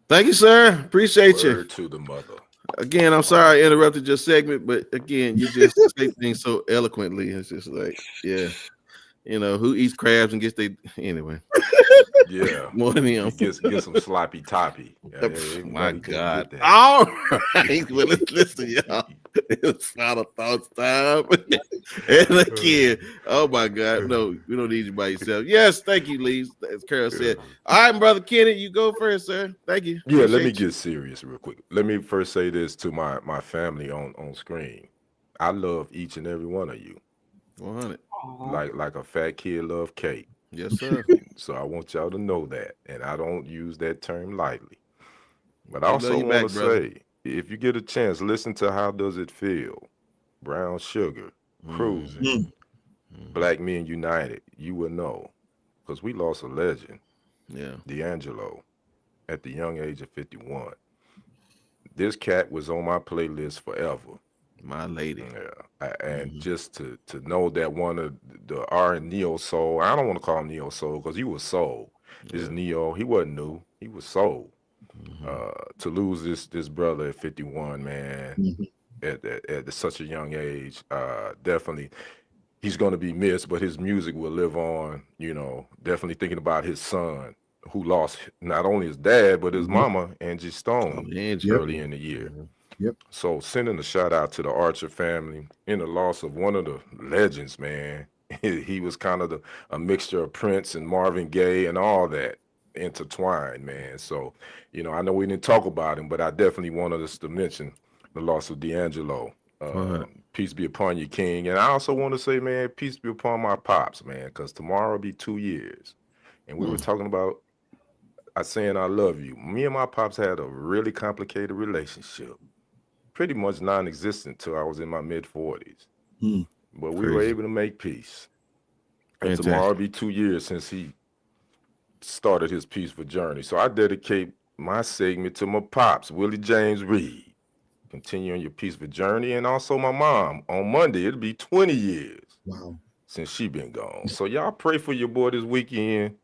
Thank you, sir. Appreciate you. Word to the mother. Again, I'm sorry I interrupted your segment, but again, you just say things so eloquently. It's just like, yeah, you know, who eats crabs and gets they anyway. Yeah, more than him. Get some sloppy toppy. Yeah, my God. All right, well, listen, y'all. It's final thoughts time. And again, oh my God, no, we don't need you by yourself. Yes, thank you, Lee. As Carol said. All right, brother Kenny, you go first, sir. Thank you. Yeah, let me get serious real quick. Let me first say this to my family on screen. I love each and every one of you. 100. Like a fat kid love cake. Yes, sir. So I want y'all to know that, and I don't use that term lightly. But I also want to say, if you get a chance, listen to How Does It Feel? Brown Sugar, Cruising, Black Men United. You will know, because we lost a legend. Yeah, D'Angelo, at the young age of 51. This cat was on my playlist forever. My lady. Yeah. And just to know that one of the R and neo soul, I don't want to call him neo soul because he was soul. This neo, he wasn't new, he was soul. To lose this brother at 51, man, at such a young age, definitely he's going to be missed, but his music will live on. You know, definitely thinking about his son, who lost not only his dad but his mama, Angie Stone, early in the year. Yep. So sending a shout out to the Archer family in the loss of one of the legends, man. He was kind of a mixture of Prince and Marvin Gaye and all that intertwined, man. So, you know, I know we didn't talk about him, but I definitely wanted us to mention the loss of D'Angelo. Peace be upon you, King. And I also want to say, man, peace be upon my pops, man, because tomorrow will be 2 years. And we were talking about saying I love you. Me and my pops had a really complicated relationship. Pretty much non-existent till I was in my mid-40s. But we were able to make peace. And tomorrow will be 2 years since he started his peaceful journey. So I dedicate my segment to my pops, Willie James Reed. Continue on your peaceful journey. And also my mom. On Monday, it'll be 20 years since she been gone. So y'all pray for your boy this weekend,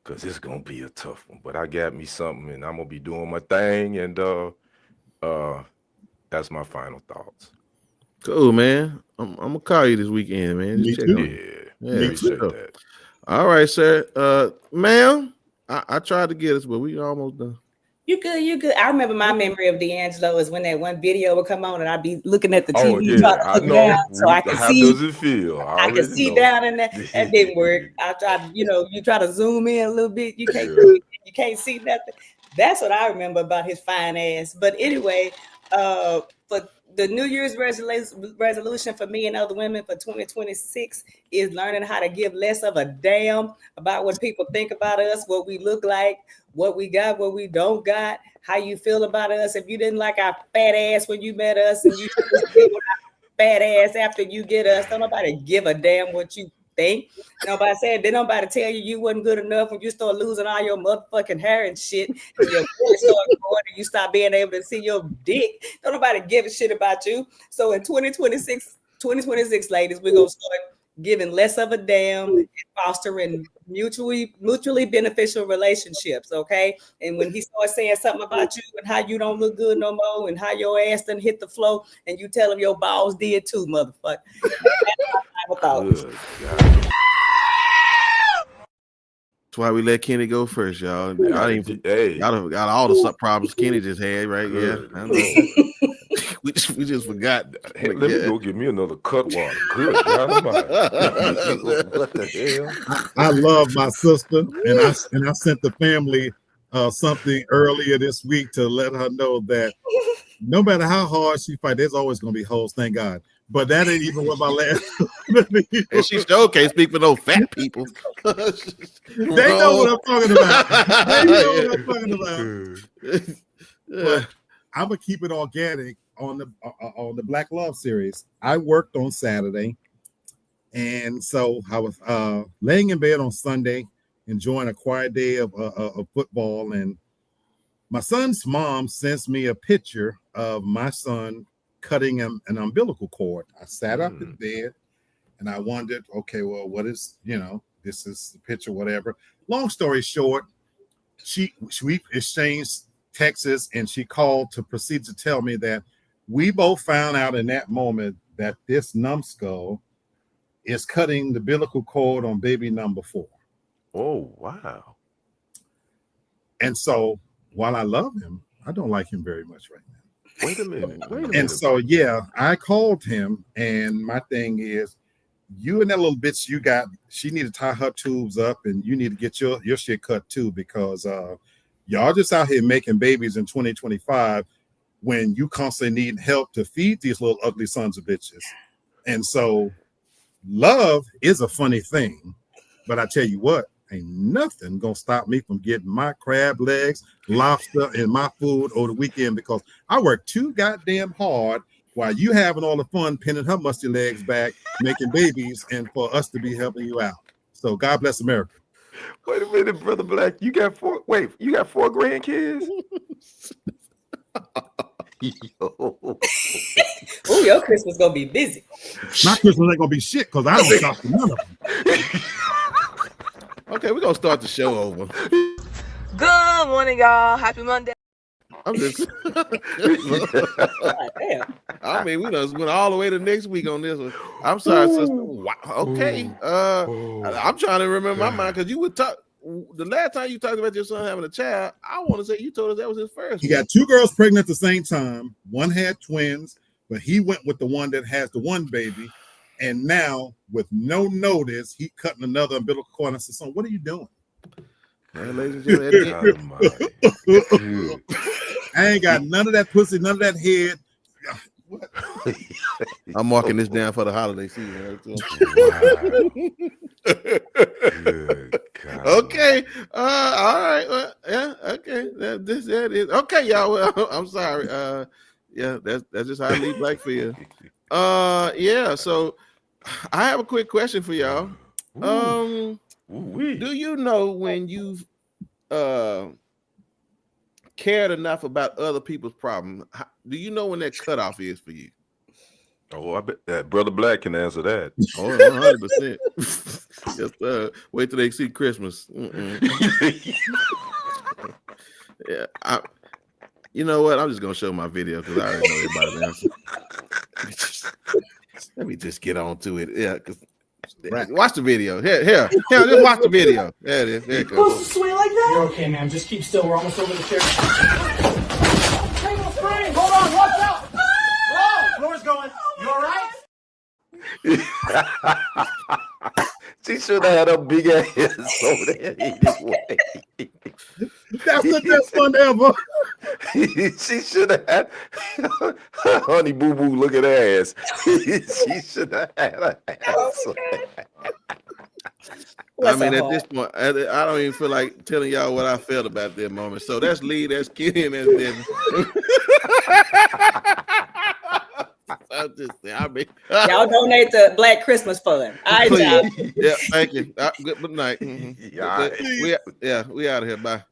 because it's going to be a tough one. But I got me something, and I'm going to be doing my thing. And that's my final thoughts. Cool, man. I'm gonna call you this weekend, man. Me Just check too. on you. Yeah, appreciate that. All right, sir. Ma'am, I tried to get us, but we almost done. You good. I remember my memory of D'Angelo is when that one video would come on and I'd be looking at the TV trying to look down so I can see. How does it feel? I can see down in there. That didn't work. I tried, you try to zoom in a little bit. You can't see nothing. That's what I remember about his fine ass. But anyway, for the New Year's resolution for me and other women for 2026 is learning how to give less of a damn about what people think about us, what we look like, what we got, what we don't got, how you feel about us. If you didn't like our fat ass when you met us and you just deal with our fat ass after you get us, don't nobody give a damn what you think. Nobody said, did nobody tell you wasn't good enough when you start losing all your motherfucking hair and shit and your voice started growing and you stop being able to see your dick? Don't nobody give a shit about you. So in 2026, ladies, we're gonna start giving less of a damn and fostering mutually beneficial relationships, okay? And when he starts saying something about you and how you don't look good no more and how your ass done hit the floor and you tell him your balls did too, motherfucker. That's That's why we let Kenny go first, y'all. Y'all got all the problems Kenny just had, right? Good. Yeah, I know. we just forgot. Hey, let me go get me another cut water. Good. What the hell? I love my sister, and I sent the family something earlier this week to let her know that no matter how hard she fight, there's always going to be hoes. Thank God. But that ain't even what my last. And she still can't speak for no fat people. They know what I'm talking about. They know what I'm talking about. But I'm gonna keep it organic on the Black Love series. I worked on Saturday, and so I was laying in bed on Sunday, enjoying a quiet day of football. And my son's mom sends me a picture of my son cutting an umbilical cord. I sat up in bed and I wondered, okay, well, what is, this is the picture, whatever. Long story short, we exchanged texts and she called to proceed to tell me that we both found out in that moment that this numbskull is cutting the umbilical cord on baby number 4. Oh, wow. And so while I love him, I don't like him very much right now. Wait a minute. And so, I called him, and my thing is, you and that little bitch you got, she need to tie her tubes up, and you need to get your shit cut too, because y'all just out here making babies in 2025 when you constantly need help to feed these little ugly sons of bitches. And so love is a funny thing, but I tell you what, ain't nothing gonna stop me from getting my crab legs, lobster, and my food over the weekend, because I work too goddamn hard while you having all the fun pinning her musty legs back, making babies, and for us to be helping you out. So God bless America. Wait a minute, Brother Black. You got 4 grandkids? Oh, your Christmas gonna be busy. My Christmas ain't gonna be shit because I don't talk to none of them. Okay, we're gonna start the show over. Good morning, y'all. Happy Monday. I'm just I mean, we done went all the way to next week on this one. I'm sorry, sister. Wow. Okay. I'm trying to remember my mind, because you would talk the last time you talked about your son having a child. I want to say you told us that was his first. He got 2 girls pregnant at the same time. One had twins, but he went with the one that has the one baby. And now, with no notice, he cutting another umbilical cord. I said, son, what are you doing? Ladies and gentlemen, I ain't got none of that pussy, none of that head. What? I'm marking this down for the holiday season. Okay. All right. Yeah. Okay. That is okay, y'all. Well, I'm sorry. Yeah. That's just how I leave Black feel. Yeah. So I have a quick question for y'all. Do you know when you've cared enough about other people's problems? Do you know when that cutoff is for you? Oh, I bet that Brother Black can answer that. Oh, 100%. Yes, wait till they see Christmas. Yeah, you know what? I'm just gonna show my video because I already know everybody's answer. Let me just get on to it. Yeah, because Right. watch the video. Here, just watch the video. There it is. There it goes. Supposed to swing like that? You're okay, man. Just keep still. We're almost over the chair. Table spring. Hold on. Watch out. Whoa. Floor's going. You all right? She should have had a big ass over there anyway. That's the best one ever. She should have had honey boo boo looking ass. She should have had an ass. I mean, at this point, I don't even feel like telling y'all what I felt about that moment. So that's Lee, that's Kenny, and that's Devin. I mean, Y'all donate the Black Christmas Fund. All right, y'all. Yeah, thank you. Good night. Yeah, We out of here. Bye.